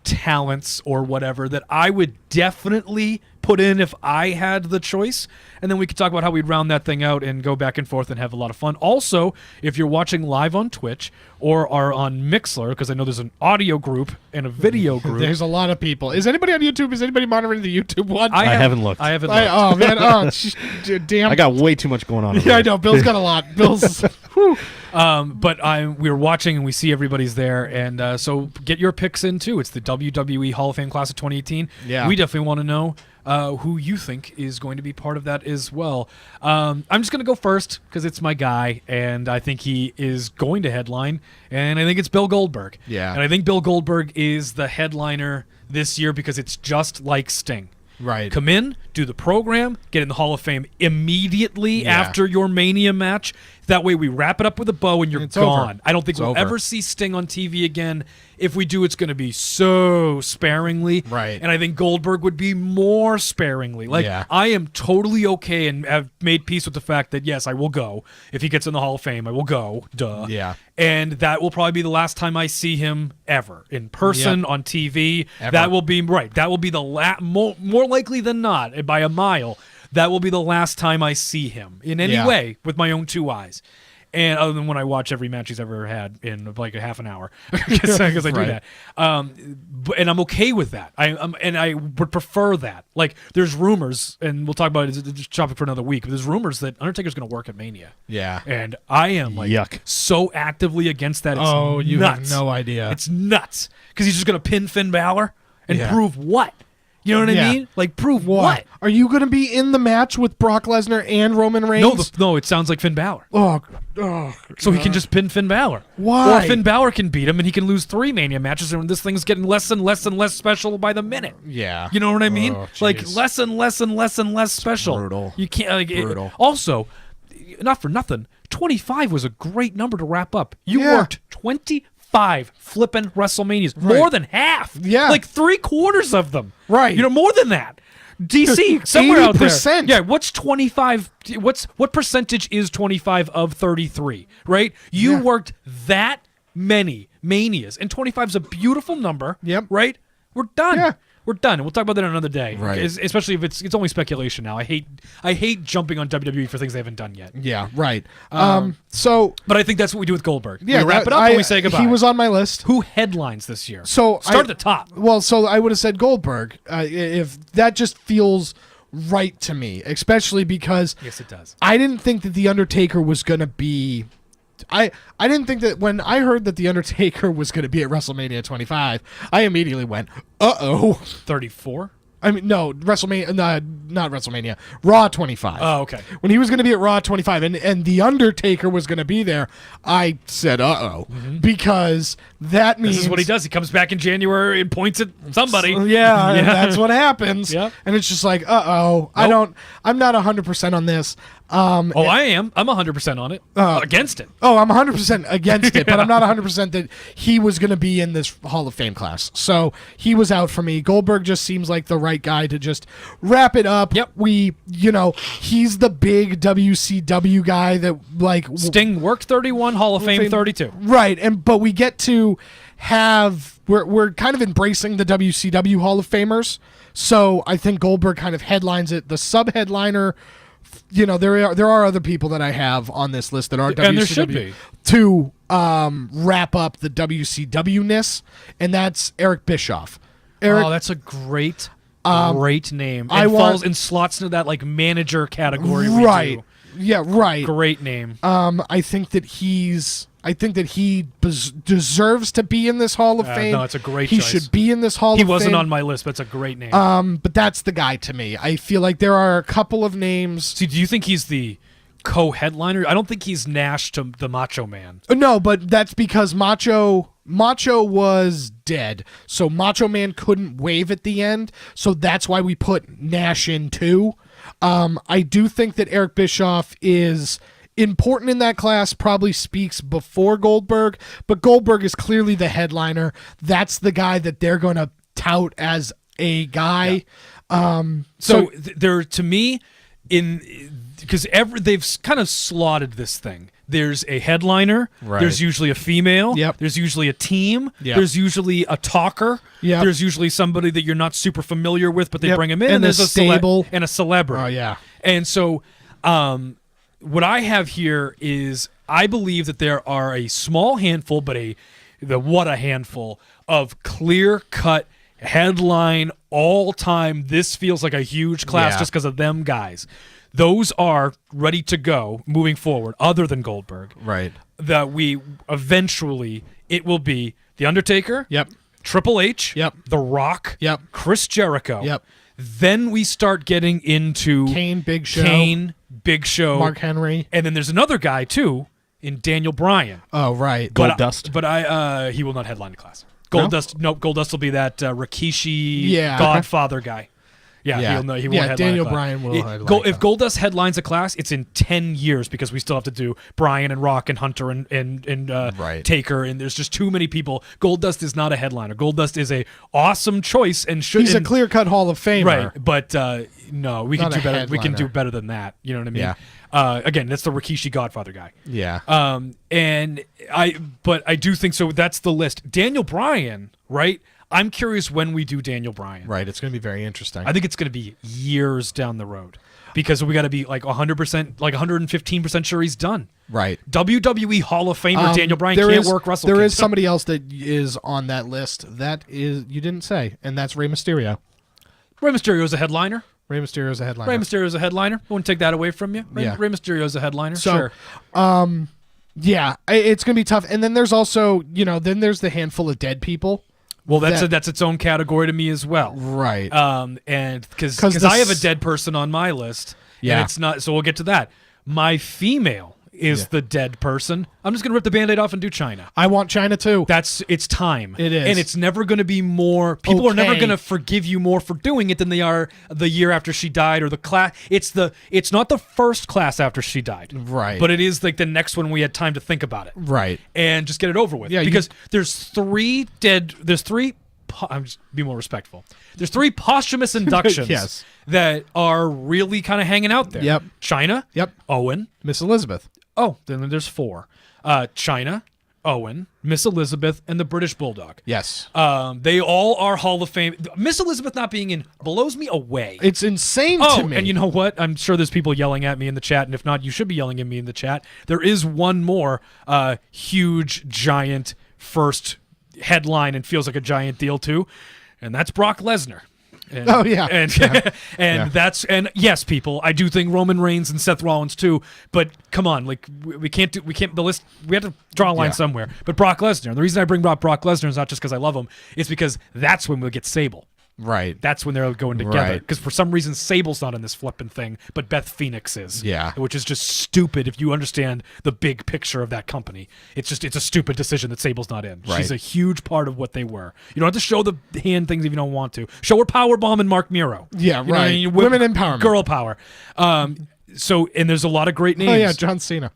talents or whatever that I would definitely put in if I had the choice, and then we could talk about how we'd round that thing out and go back and forth and have a lot of fun. Also, if you're watching live on Twitch or are on Mixler, because I know there's an audio group and a video group. There's a lot of people. Is anybody on YouTube? Is anybody monitoring the YouTube one? I haven't looked. I haven't looked. Oh, man. Oh, damn. I got way too much going on. Yeah, I know. Bill's got a lot. Bill's... But we're watching and we see everybody's there, and so get your picks in too. It's the WWE Hall of Fame class of 2018. Yeah. We definitely want to know who you think is going to be part of that as well. I'm just going to go first because it's my guy, and I think he is going to headline, and I think it's Bill Goldberg. Yeah. And I think Bill Goldberg is the headliner this year because it's just like Sting. Right. Come in, do the program, get in the Hall of Fame immediately after your Mania match. That way we wrap it up with a bow and you're gone. Over. I don't think It's we'll over. ever see Sting on TV again. If we do, it's going to be so sparingly. Right. And I think Goldberg would be more sparingly. Like, I am totally okay and have made peace with the fact that, yes, I will go. If he gets in the Hall of Fame, I will go. Duh. Yeah. And that will probably be the last time I see him ever. In person, on TV. Ever. That will be, that will be the more likely than not, by a mile, that will be the last time I see him in any way with my own two eyes. And other than when I watch every match he's ever had in like a half an hour, because I do that. And I'm okay with that. I would prefer that. Like, there's rumors, and we'll talk about it. It's a topic for another week. But there's rumors that Undertaker's going to work at Mania. Yeah. And I am like so actively against that. It's you nuts. have no idea. It's nuts because he's just going to pin Finn Balor and prove what. You know what I mean? Like, prove what? Are you going to be in the match with Brock Lesnar and Roman Reigns? No, it sounds like Finn Balor. So he can just pin Finn Balor. Why? Or Finn Balor can beat him and he can lose 3 Mania matches and this thing's getting less and less and less special by the minute. Yeah. You know what I mean? Like, geez. less and less and less and less special. Brutal. You can't, like, Brutal. Also, not for nothing, 25 was a great number to wrap up. You worked 25 flipping WrestleManias. More than half. Yeah. Like 3/4 of them. Right. You know, more than that. DC, somewhere out there. 80%. Yeah, what's 25? What percentage is 25 of 33, right? You worked that many Manias, and 25 is a beautiful number. Yep. Right? We're done. Yeah. We're done. And we'll talk about that another day. Right. Especially if it's only speculation now. I hate jumping on WWE for things they haven't done yet. Yeah, right. So, but I think that's what we do with Goldberg. Yeah, we wrap it up and we say goodbye. He was on my list. Who headlines this year? So start at the top. Well, so I would have said Goldberg if that just feels right to me, especially because yes, it does. I didn't think that the Undertaker was going to be. I didn't think that when I heard that the Undertaker was going to be at WrestleMania 25, I immediately went, 34. I mean, no, WrestleMania, not WrestleMania, Raw 25. Oh, okay. When he was going to be at Raw 25 and The Undertaker was going to be there, I said, because that means... This is what he does. He comes back in January and points at somebody. Yeah, and that's what happens. Yep. And it's just like, I'm not 100% on this. I am. I'm 100% on it. Against it. Oh, I'm 100% against it, but I'm not 100% that he was going to be in this Hall of Fame class. So he was out for me. Goldberg just seems like the right guy to just wrap it up. Yep. He's the big WCW guy that like Sting worked 31, Hall of Fame 32. Right, but we get to have we're kind of embracing the WCW Hall of Famers. So I think Goldberg kind of headlines it. The sub-headliner, there are other people that I have on this list that are WCW and there should be to wrap up the WCW-ness, and that's Eric Bischoff. That's a great name. And slots into that like manager category. Right. We do. Yeah. Right. Great name. I think that he deserves to be in this Hall of Fame. No, it's a great He choice. should be in this Hall of Fame. He wasn't on my list, but it's a great name. But that's the guy to me. I feel like there are a couple of names. See, do you think he's the co-headliner? I don't think he's Nash to the Macho Man. No, but that's because Macho was dead, so Macho Man couldn't wave at the end, so that's why we put Nash in too. I do think that Eric Bischoff is important in that class, probably speaks before Goldberg, but Goldberg is clearly the headliner. That's the guy that they're going to tout as a guy. Yeah. There, to me, because they've kind of slotted this thing. There's a headliner. Right. There's usually a female. Yep. There's usually a team. Yep. There's usually a talker. Yep. There's usually somebody that you're not super familiar with, but they bring him in. And there's a stable. And a celebrity. Oh, yeah. And so what I have here is I believe that there are a small handful, but a handful of clear-cut headline all-time. This feels like a huge class just because of them guys. Those are ready to go moving forward, other than Goldberg. Right. That we eventually, it will be The Undertaker. Yep. Triple H. Yep. The Rock. Yep. Chris Jericho. Yep. Then we start getting into Kane, Big Show, Mark Henry, and then there's another guy too in Daniel Bryan. Oh, right. Goldust. But he will not headline the class. Goldust will be that Rikishi Godfather guy. Yeah, he won't headline Daniel a class. Bryan will headline. If Goldust headlines a class, it's in 10 years because we still have to do Bryan and Rock and Hunter and Taker, and there's just too many people. Goldust is not a headliner. Goldust is a awesome choice and should. He's a clear-cut Hall of Famer, right? But no, we can do better. We can do better than that. You know what I mean? Yeah. Again, that's the Rikishi Godfather guy. Yeah. But I do think so. That's the list. Daniel Bryan, right? I'm curious when we do Daniel Bryan. Right, it's going to be very interesting. I think it's going to be years down the road because we got to be like 100%, like 115% sure he's done. Right. WWE Hall of Famer Daniel Bryan can't work WrestleKingdom. There is somebody else that is on that list that is you didn't say, and that's Rey Mysterio. Rey Mysterio is a headliner. Rey Mysterio is a headliner. Rey Mysterio is a headliner. I wouldn't take that away from you. Rey Mysterio is a headliner. So, sure. Yeah, it's going to be tough. And then there's also, then there's the handful of dead people. Well, that's its own category to me as well. Right. And because I have a dead person on my list. Yeah. And it's not, so we'll get to that. My female is the dead person. I'm just going to rip the Band-Aid off and do China. I want China too. It's time. It is. And it's never going to be more, people are never going to forgive you more for doing it than they are the year after she died or the class. It's not the first class after she died. Right. But it is like the next one we had time to think about it. Right. And just get it over with. Yeah. Because I'm just be more respectful. There's 3 posthumous inductions that are really kind of hanging out there. Yep. China. Yep. Owen. Miss Elizabeth. Oh, then there's 4. China, Owen, Miss Elizabeth, and the British Bulldog. Yes. They all are Hall of Fame. Miss Elizabeth not being in blows me away. It's insane to me. And you know what? I'm sure there's people yelling at me in the chat, and if not, you should be yelling at me in the chat. There is one more huge, giant first headline and feels like a giant deal too, and that's Brock Lesnar. And, and yes, people, I do think Roman Reigns and Seth Rollins too, but come on, like we can't the list, we have to draw a line somewhere. But Brock Lesnar, and the reason I bring up Brock Lesnar is not just because I love him, it's because that's when we'll get Sable. Right. That's when they're going together. Because for some reason, Sable's not in this flipping thing, but Beth Phoenix is. Yeah. Which is just stupid if you understand the big picture of that company. It's a stupid decision that Sable's not in. Right. She's a huge part of what they were. You don't have to show the hand things if you don't want to. Show her Powerbomb and Mark Miro. Yeah, you right. know, Women empowerment. Girl power. And there's a lot of great names. Oh, yeah, John Cena.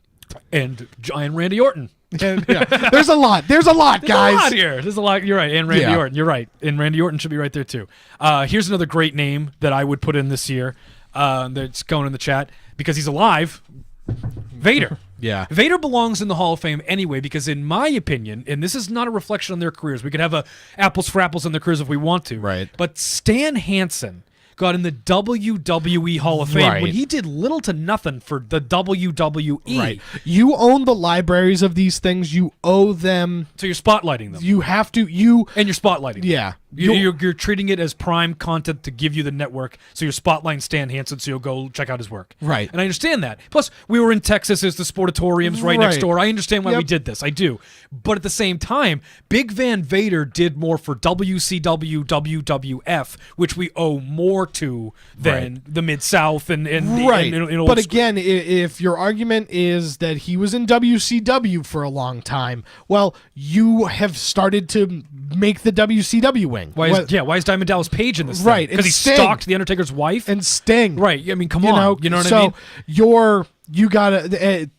And Randy Orton. And, there's a lot. There's a lot, guys. There's a lot here. There's a lot. You're right. And Randy Orton. You're right. And Randy Orton should be right there too. Here's another great name that I would put in this year. That's going in the chat because he's alive. Vader. Yeah. Vader belongs in the Hall of Fame anyway because in my opinion, and this is not a reflection on their careers. We could have a apples for apples on their careers if we want to. Right. But Stan Hansen got in the WWE Hall of Fame when he did little to nothing for the WWE. Right. You own the libraries of these things. You owe them. So you're spotlighting them. You have to. And you're spotlighting them. Yeah. You're treating it as prime content to give you the network, so you're spotlighting Stan Hansen, so you'll go check out his work. Right. And I understand that. Plus, we were in Texas as the Sportatorium's right next door. I understand why we did this. I do. But at the same time, Big Van Vader did more for WCW, WWF, which we owe more to than the Mid-South and But again, if your argument is that he was in WCW for a long time, well, you have started to make the WCW wing. Why is Diamond Dallas Page in this thing? Right. Because he stalked The Undertaker's wife? And Sting. Right. I mean, come on. You know what I mean?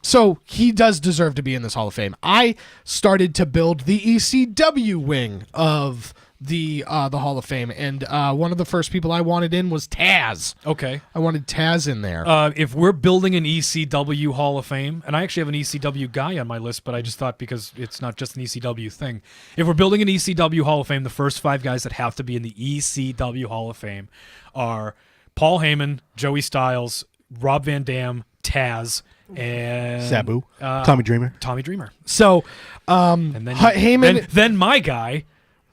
So he does deserve to be in this Hall of Fame. I started to build the ECW wing of the Hall of Fame, and one of the first people I wanted in was Taz. Okay. I wanted Taz in there. If we're building an ECW Hall of Fame, and I actually have an ECW guy on my list, but I just thought because it's not just an ECW thing. If we're building an ECW Hall of Fame, the first 5 guys that have to be in the ECW Hall of Fame are Paul Heyman, Joey Styles, Rob Van Dam, Taz, and Sabu, Tommy Dreamer. So, and then Heyman, then my guy,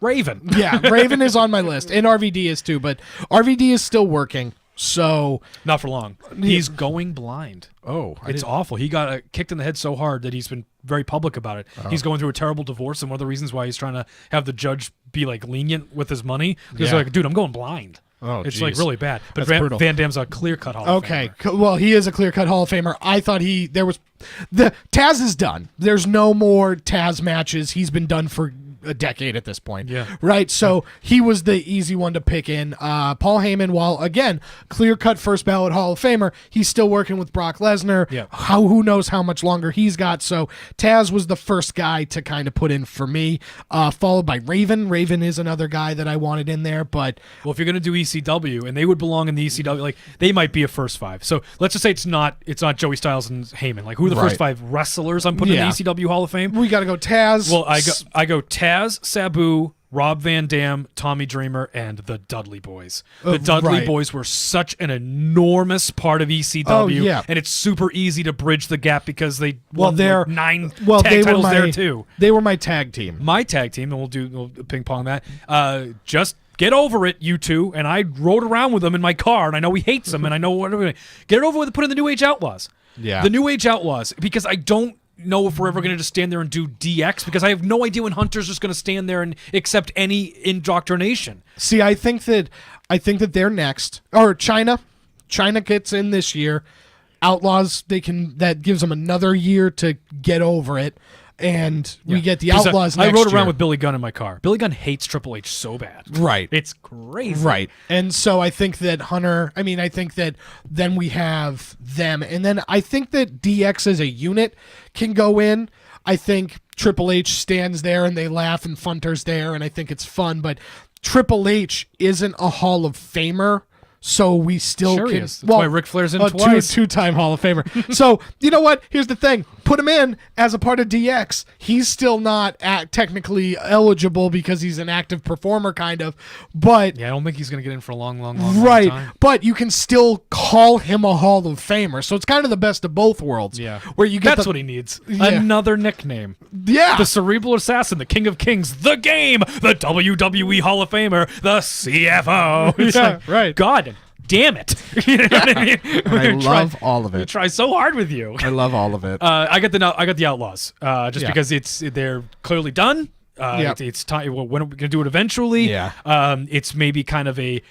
Raven. Yeah, Raven is on my list, and RVD is too, but RVD is still working, so not for long. He's going blind. Oh, it's awful. He got kicked in the head so hard that he's been very public about it. Oh. He's going through a terrible divorce, and one of the reasons why he's trying to have the judge be like lenient with his money, because like, dude, I'm going blind. Oh, it's geez. like really bad. But That's brutal. Van Dam's a clear-cut Hall of Famer. Okay, well, he is a clear-cut Hall of Famer. I thought the Taz is done. There's no more Taz matches. He's been done for a decade at this point. Yeah. Right? So he was the easey one to pick in. Paul Heyman, while, again, clear-cut first ballot Hall of Famer, he's still working with Brock Lesnar. Yeah. Who knows how much longer he's got. So Taz was the first guy to kind of put in for me, followed by Raven. Raven is another guy that I wanted in there, but... Well, if you're going to do ECW, and they would belong in the ECW, like, they might be a first five. So let's just say it's not Joey Styles and Heyman. Like, who are the first five wrestlers I'm putting in the ECW Hall of Fame? We got to go Taz. Well, I go Taz, Sabu, Rob Van Dam, Tommy Dreamer, and the Dudley Boys. The Dudley Boys were such an enormous part of ECW, Oh, yeah. and it's super easy to bridge the gap because they they're won 9 tag titles there too. They were my tag team. My tag team, and we'll ping pong that. Just get over it, you two. And I rode around with them in my car, and I know he hates them, and I know what. Get it over with and put in the New Age Outlaws. Yeah, the New Age Outlaws, because I don't know if we're ever going to just stand there and do DX, because I have no idea when Hunter's just going to stand there and accept any indoctrination. See, I think that they're next. Or China gets in this year. Outlaws, that gives them another year to get over it. And we get the Outlaws next I rode around year. with Billy Gunn in my car. Billy Gunn hates Triple H so bad. Right. It's crazy. Right. And so I think that I think that then we have them. And then I think that DX as a unit can go in. I think Triple H stands there and they laugh and Funter's there, and I think it's fun. But Triple H isn't a Hall of Famer. So we still Sure can. he is. That's why Ric Flair's in a twice. Two-time Hall of Famer. So you know what? Here's the thing: put him in as a part of DX. He's still not technically eligible because he's an active performer, kind of. But yeah, I don't think he's going to get in for a long time. But you can still call him a Hall of Famer. So it's kind of the best of both worlds. Yeah, where you get that's what he needs. Yeah. Another nickname. Yeah, the Cerebral Assassin, the King of Kings, the Game, the WWE Hall of Famer, the CFO. It's like, right. God damn it! You know what I mean? I love all of We it. try so hard with you. I love all of it. I got the Outlaws, just because they're clearly done. It's time. Well, when are we gonna do it eventually? Yeah. It's maybe kind of we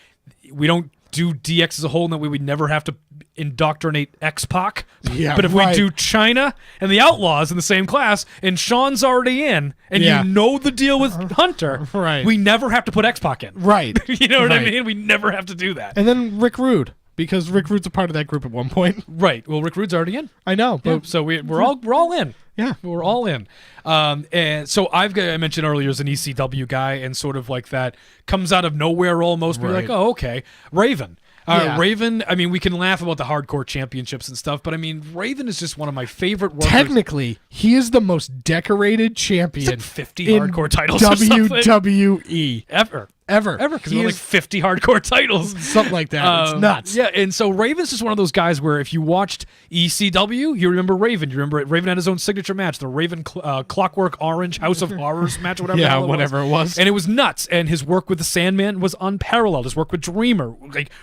don't do DX as a whole, and that we would never have to indoctrinate X-Pac. Yeah, but if we do China and the Outlaws in the same class, and Sean's already in, and you know the deal with Hunter, right? We never have to put X-Pac in, right? You know what I mean? We never have to do that. And then Rick Rude, because Rick Rude's a part of that group at one point, right? Well, Rick Rude's already in. I know, but so we're all in. Yeah, we're all in. And so I mentioned earlier as an ECW guy, and sort of like that comes out of nowhere almost. We're like, oh, okay, Raven. Raven, I mean, we can laugh about the hardcore championships and stuff, but I mean, Raven is just one of my favorite workers. Technically, he is the most decorated champion. Like 50 hardcore titles WWE ever because we have like 50 hardcore titles, something like that. It's nuts. Yeah, and so Raven's just one of those guys where if you watched ECW, you remember Raven. You remember Raven had his own signature match, the Raven Clockwork Orange House of Horrors match, whatever. Yeah, whatever it was. And it was nuts. And his work with the Sandman was unparalleled. His work with Dreamer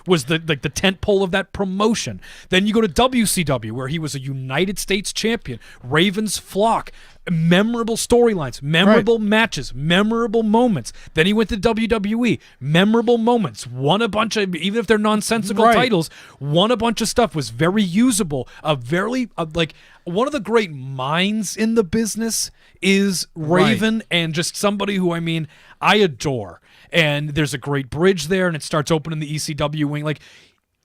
was the tent pole of that promotion. Then you go to WCW, where he was a United States champion. Raven's Flock. Memorable storylines, memorable matches, memorable moments. Then he went to WWE, memorable moments. Won a bunch of, even if they're nonsensical titles, won a bunch of stuff. Was very usable. Like one of the great minds in the business is Raven, and just somebody who I adore. And there's a great bridge there, and it starts opening the ECW wing. Like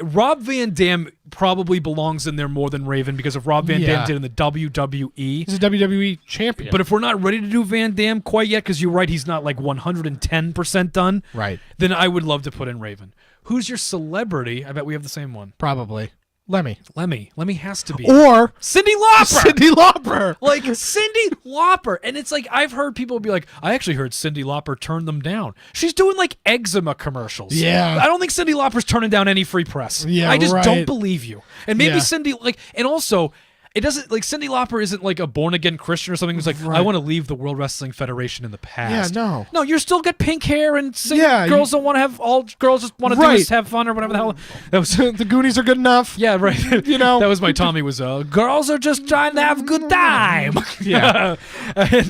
Rob Van Dam probably belongs in there more than Raven, because if Rob Van Dam did in the WWE, he's a WWE champion. But if we're not ready to do Van Dam quite yet, because you're right, he's not like 110% done, right? Then I would love to put in Raven. Who's your celebrity? I bet we have the same one. Probably Lemmy has to be. Or Cyndi Lauper. Like Cyndi Lauper. And it's like, I've heard people be like, I actually heard Cyndi Lauper turn them down. She's doing like eczema commercials. Yeah. I don't think Cyndi Lauper's turning down any free press. Yeah, I just don't believe you. And maybe Yeah. Cyndi, and also, it doesn't, like, Cyndi Lauper isn't like a born-again Christian or something who's like, I want to leave the World Wrestling Federation in the past. Yeah, No, you're still got pink hair and girls don't want to have, all girls just want to do is have fun or whatever the hell. That was the Goonies are good enough. Yeah, right. You know, that was my Tommy was, girls are just trying to have a good time. Yeah.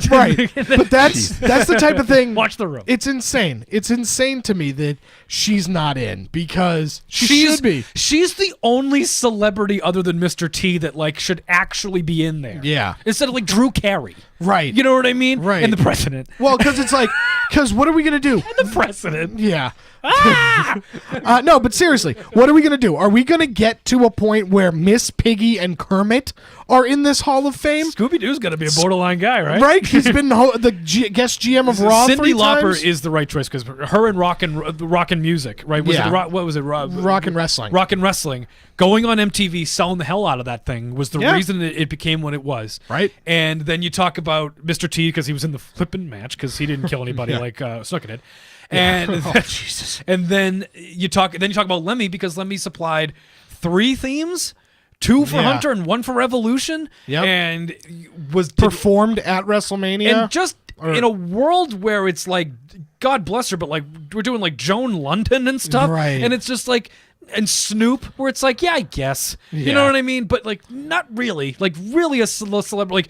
Right. But that's the type of thing. Watch the room. It's insane. It's insane to me that she's not in because she should be. She's the only celebrity other than Mr. T that like should actually be in there. Yeah. Instead of like Drew Carey. Right. You know what I mean? Right. And the president. Well, because it's like, because what are we going to do? And the president. Yeah. No, but seriously, what are we going to do? Are we going to get to a point where Miss Piggy and Kermit are in this Hall of Fame? Scooby-Doo's got to be a borderline guy, right? Right? He's been the guest GM of Raw Cyndi 3 Lauper times. is the right choice because her and rock and music, right? Was Yeah. it what was it? Rock and wrestling. Rock and wrestling. Going on MTV, selling the hell out of that thing was the reason it became what it was. Right. And then you talk about Mr. T because he was in the flippin' match because he didn't kill anybody like Snuka did. And Jesus. And then you talk about Lemmy because Lemmy supplied 3 themes. 2 for Hunter and 1 for Revolution. Yep. And was performed at WrestleMania. and just in a world where it's like, God bless her, but like we're doing like Joan London and stuff. Right. And it's just like, and Snoop, where it's like, yeah, I guess. You Yeah. know what I mean? But like, not really. Like, really a celebrity. Like,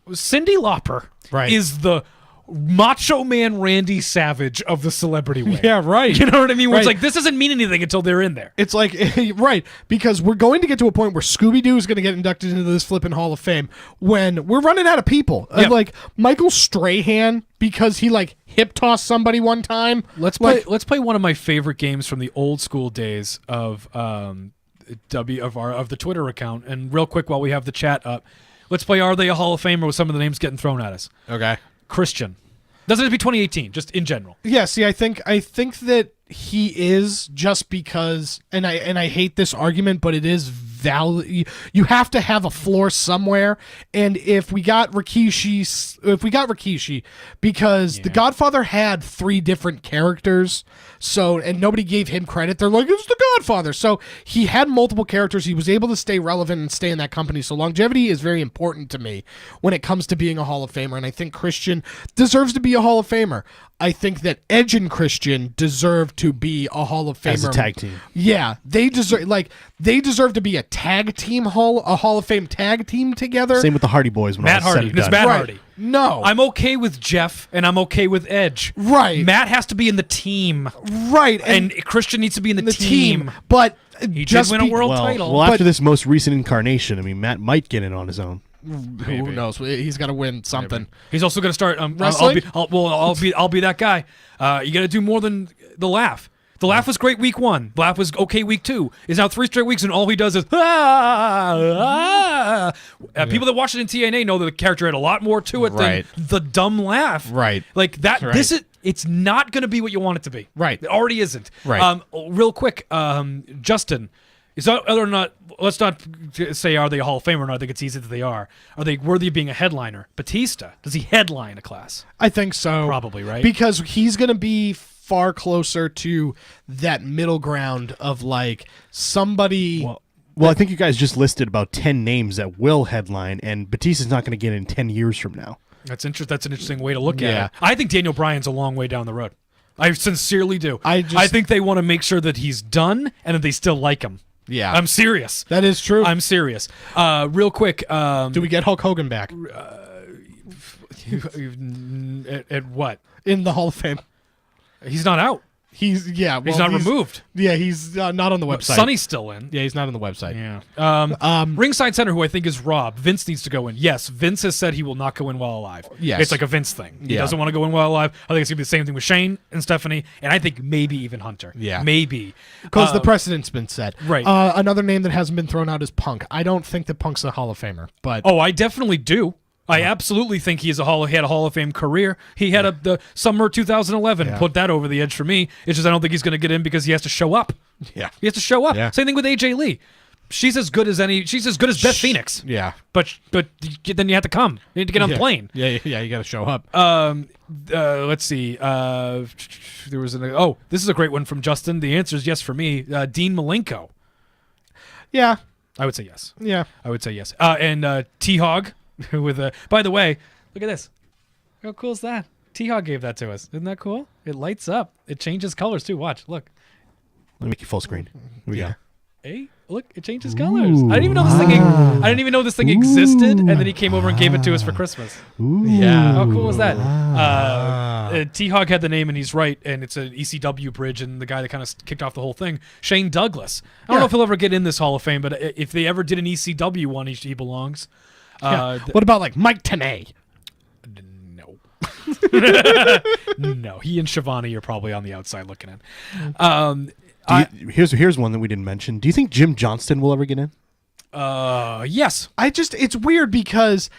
Cyndi Lauper is the Macho Man Randy Savage of the celebrity way. Yeah, right. You know what I mean? Where it's Right. like, this doesn't mean anything until they're in there. It's like, right, because we're going to get to a point where Scooby-Doo is going to get inducted into this flipping Hall of Fame when we're running out of people. Yep. Like Michael Strahan, because he like hip-tossed somebody one time. Let's play one of my favorite games from the old school days of of the Twitter account. And real quick, while we have the chat up, let's play Are They a Hall of Famer with some of the names getting thrown at us. Okay. Christian. Doesn't have to be 2018, just in general. Yeah, see, I think that he is just because, and I hate this argument, but it is valid. You have to have a floor somewhere, and if we got Rikishi, because The Godfather had 3 different characters, so and nobody gave him credit. They're like, it's The Godfather, so he had multiple characters. He was able to stay relevant and stay in that company. So longevity is very important to me when it comes to being a Hall of Famer, and I think Christian deserves to be a Hall of Famer. I think that Edge and Christian deserve to be a Hall of Famer As a tag team. Yeah, they deserve to be a tag team a Hall of Fame tag team together. Same with the Hardy Boys. When Matt all said Hardy. and It's done. Matt Right. Hardy. No, I'm okay with Jeff, and I'm okay with Edge. Right. Matt has to be in the team. Right. And Christian needs to be in the team. But He just did win a world title. Well, after this most recent incarnation, I mean, Matt might get in on his own. Who knows? He's got to win something. He's also going to start Wrestling? I'll be that guy. You got to do more than the laugh. The laugh was great week 1. The laugh was okay week 2. Is now 3 straight weeks, and all he does is People that watched it in TNA know that the character had a lot more to it Right. than the dumb laugh. Right. Like that. Right. This is. It's not going to be what you want it to be. Right. It already isn't. Right. Real quick, Justin. Is that whether or not? Let's not say are they a Hall of Famer or not. I think it's easy that they are. Are they worthy of being a headliner? Batista, does he headline a class? I think so. Probably, right? Because he's going to be far closer to that middle ground of like somebody. Well, I think you guys just listed about 10 names that will headline, and Batista's not going to get in 10 years from now. That's an interesting way to look at it. I think Daniel Bryan's a long way down the road. I sincerely do. I think they want to make sure that he's done and that they still like him. Yeah. I'm serious. That is true. I'm serious. Real quick. Do we get Hulk Hogan back? At what? In the Hall of Fame. He's not out. He's not removed. Yeah, he's not on the website. Sonny's still in. Yeah, he's not on the website. Yeah. Ringside Center, who I think is Rob. Vince needs to go in. Yes, Vince has said he will not go in while alive. Yes. It's like a Vince thing. He Yeah. doesn't want to go in while alive. I think it's going to be the same thing with Shane and Stephanie, and I think maybe even Hunter. Yeah. Maybe. Because the precedent's been set. Right. Another name that hasn't been thrown out is Punk. I don't think that Punk's a Hall of Famer, but Oh, I definitely do. I absolutely think he had a Hall of Fame career. He had the summer 2011 put that over the edge for me. It's just I don't think he's going to get in because he has to show up. Yeah. He has to show up. Yeah. Same thing with AJ Lee. She's as good as Beth Phoenix. Yeah. But then you have to come. You need to get on the plane. Yeah, you got to show up. Let's see. There was this is a great one from Justin. The answer is yes for me. Dean Malenko. Yeah. I would say yes. Yeah. I would say yes. And T-Hog with a. By the way, look at this. How cool is that? T-Hog gave that to us. Isn't that cool? It lights up. It changes colors too. Watch. Look. Let me make you full screen. Here we go. Hey, look, it changes colors. I didn't even know this thing. I didn't even know this thing existed, and then he came over and gave it to us for Christmas. Yeah, how cool was that? T-Hog had the name, and he's right, and it's an ECW bridge, and the guy that kind of kicked off the whole thing, Shane Douglas. I don't know if he'll ever get in this Hall of Fame, but if they ever did an ECW one, he belongs. What about like Mike Tenay? No, he and Shivani are probably on the outside looking in. Here's one that we didn't mention. Do you think Jim Johnston will ever get in? Yes. It's weird because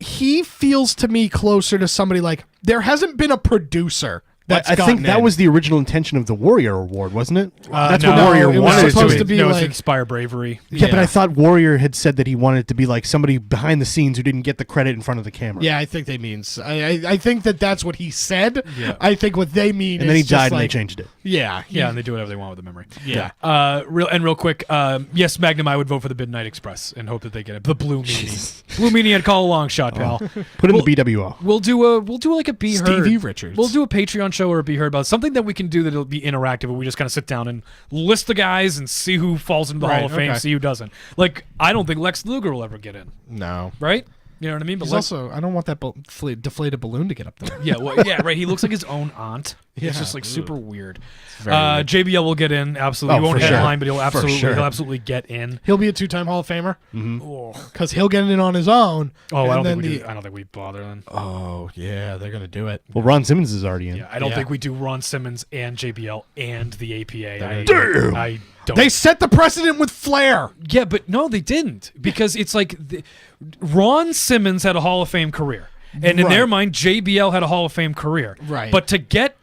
he feels to me closer to somebody like there hasn't been a producer. I think that was the original intention of the Warrior Award, wasn't it? That's no, what Warrior it was wanted supposed to be. No, Like, it's Inspire Bravery. Yeah, but I thought Warrior had said that he wanted it to be like somebody behind the scenes who didn't get the credit in front of the camera. Yeah, I think they mean. I think that's what he said. Yeah. I think what they mean. And then he is just died and they like, changed it. Yeah, Yeah, and they do whatever they want with the memory. Yeah. Real quick. Yes, Magnum, I would vote for the Midnight Express and hope that they get it. The Blue Meanie. Blue Meanie, I'd call a long shot, pal. Put in the BWO. We'll do like a Be Heard. Stevie Richards. We'll do a Patreon show or a Be Heard about something that we can do that'll be interactive, where we just kind of sit down and list the guys and see who falls into the Hall of Fame, see who doesn't. Like, I don't think Lex Luger will ever get in. No. Right? You know what I mean? But He's also, I don't want that deflated balloon to get up there. Yeah, well, yeah, right. He looks like his own aunt. Yeah. It's just like super weird. very weird. JBL will get in, absolutely. He won't for headline, sure. but he'll absolutely get in. He'll be a 2-time Hall of Famer Mm-hmm. because he'll get in on his own. Oh, I and don't then think we bother then. Oh yeah, they're gonna do it. Well, Ron Simmons is already in. Yeah, I don't think we do Ron Simmons and JBL and the APA. Damn. I don't. They set the precedent with Flair. Yeah, but no, they didn't, because it's like Ron Simmons had a Hall of Fame career, and in their mind, JBL had a Hall of Fame career. Right. But to get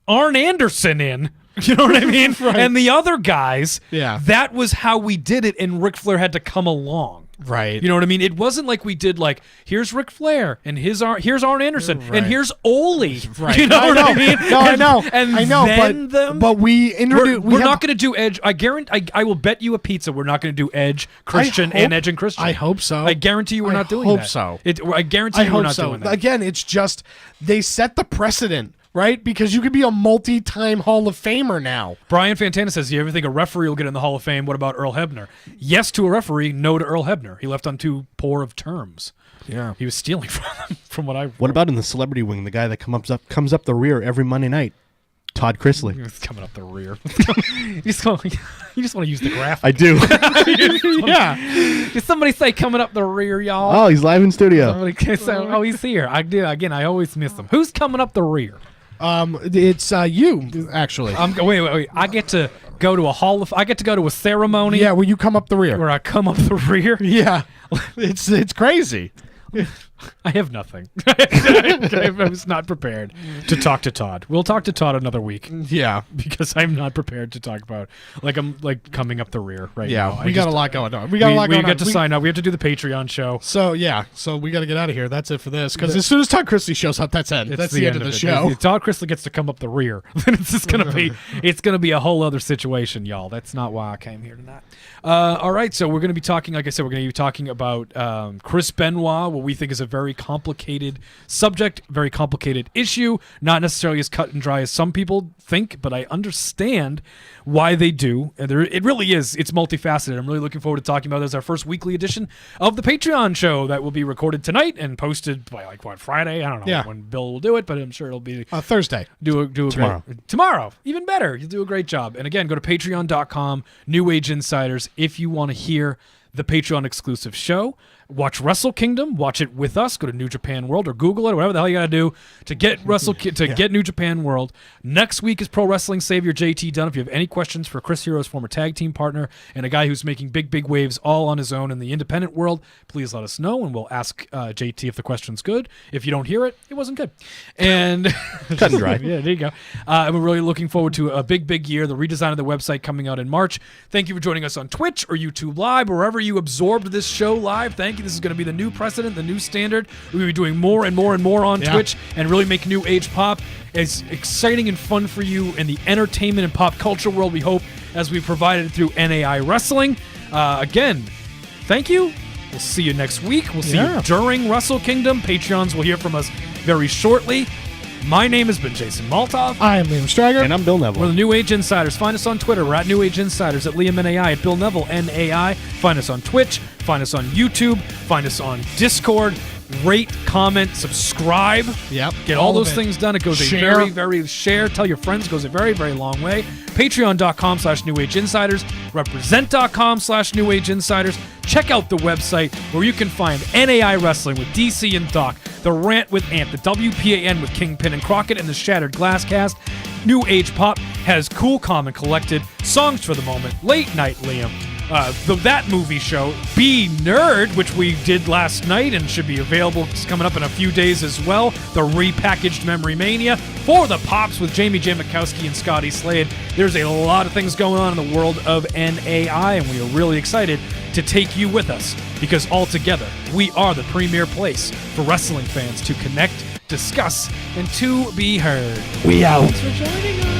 Arn Anderson in, you know what I mean, Right. and the other guys, Yeah. that was how we did it, and Ric Flair had to come along. Right. You know what I mean? It wasn't like we did like, here's Ric Flair and here's Arn Anderson Right. and here's Ole. Right. You know what I mean? No, I know. And I know. then But we introduced. we're not going to do Edge. I guarantee. I will bet you a pizza. We're not going to do Edge, Christian, and Edge and Christian. I hope so. I guarantee you we're not doing that. I hope so. I guarantee you we're not doing that. Again, it's just they set the precedent, right? Because you could be a multi-time Hall of Famer now. Brian Fantana says, you ever think a referee will get in the Hall of Fame? What about Earl Hebner? Yes to a referee, no to Earl Hebner. He left on too poor of terms. Yeah. He was stealing from them, from what I... What about in the celebrity wing, the guy that comes up the rear every Monday night? Todd Chrisley. It's coming up the rear. you just want to use the graphic. I do. Yeah. Did somebody say coming up the rear, y'all? Oh, he's live in studio. Somebody say, oh, he's here. I do. Again, I always miss him. Who's coming up the rear? It's you actually. Wait. I get to go to I get to go to a ceremony. Yeah, where you come up the rear. Where I come up the rear. Yeah. It's crazy. I have nothing. I was not prepared to talk to Todd. We'll talk to Todd another week. Yeah. Because I'm not prepared to talk about I'm coming up the rear right now. Yeah, we got a lot going on. We got a lot going on. We get to sign up. We have to do the Patreon show. So we got to get out of here. That's it for this. Because as soon as Todd Chrisley shows up, that's it. That's the end of the show. If Todd Chrisley gets to come up the rear, then it's just gonna be a whole other situation, y'all. That's not why I came here tonight. All right, so we're gonna be talking. Like I said, we're gonna be talking about Chris Benoit, what we think is a very complicated subject, very complicated issue. Not necessarily as cut and dry as some people think, but I understand why they do. And it really is. It's multifaceted. I'm really looking forward to talking about it as our first weekly edition of the Patreon show that will be recorded tonight and posted by Friday. I don't know when Bill will do it, but I'm sure it'll be Thursday. Do a tomorrow. Tomorrow, even better. You'll do a great job. And again, go to patreon.com, New Age Insiders, if you want to hear the Patreon exclusive show. Watch WrestleKingdom. Watch it with us. Go to New Japan World or Google it, or whatever the hell you got to do to get get New Japan World. Next week is Pro Wrestling Savior JT Dunn. If you have any questions for Chris Hero's former tag team partner and a guy who's making big waves all on his own in the independent world, please let us know, and we'll ask JT if the question's good. If you don't hear it, it wasn't good. And cut and dry. Yeah, there you go. And we're really looking forward to a big year. The redesign of the website coming out in March. Thank you for joining us on Twitch or YouTube Live, or wherever you absorbed this show live. Thank you. This is going to be the new precedent, the new standard. We're going to be doing more and more on Twitch and really make New Age pop as exciting and fun for you in the entertainment and pop culture world, we hope, as we provided it through NAI Wrestling. Again, thank you. We'll see you next week. We'll see you during WrestleKingdom. Patreons will hear from us very shortly. My name has been Jason Maltov. I am Liam Stryker. And I'm Bill Neville. We're the New Age Insiders. Find us on Twitter. We're at New Age Insiders, at Liam NAI, at Bill Neville NAI. Find us on Twitch. Find us on YouTube. Find us on Discord. Rate, comment, subscribe. Yep. Get all those things done. It goes Share. a very share. Tell your friends. Goes a very, very long way. Patreon.com/New Age Insiders. Represent.com/New Age Insiders. Check out the website where you can find NAI Wrestling with DC and Doc, The Rant with Ant, the WPAN with Kingpin and Crockett, and the Shattered Glass Cast. New Age Pop has Cool, Calm, and Collected, Songs for the Moment, Late Night Liam, That Movie Show, Be Nerd, which we did last night and should be available coming up in a few days as well, the repackaged Memory Mania, For the Pops with Jamie J. Mikowski and Scotty Slade. There's a lot of things going on in the world of NAI, and we are really excited to take you with us, because all together, we are the premier place for wrestling fans to connect, discuss, and to be heard. We out. Thanks for joining us.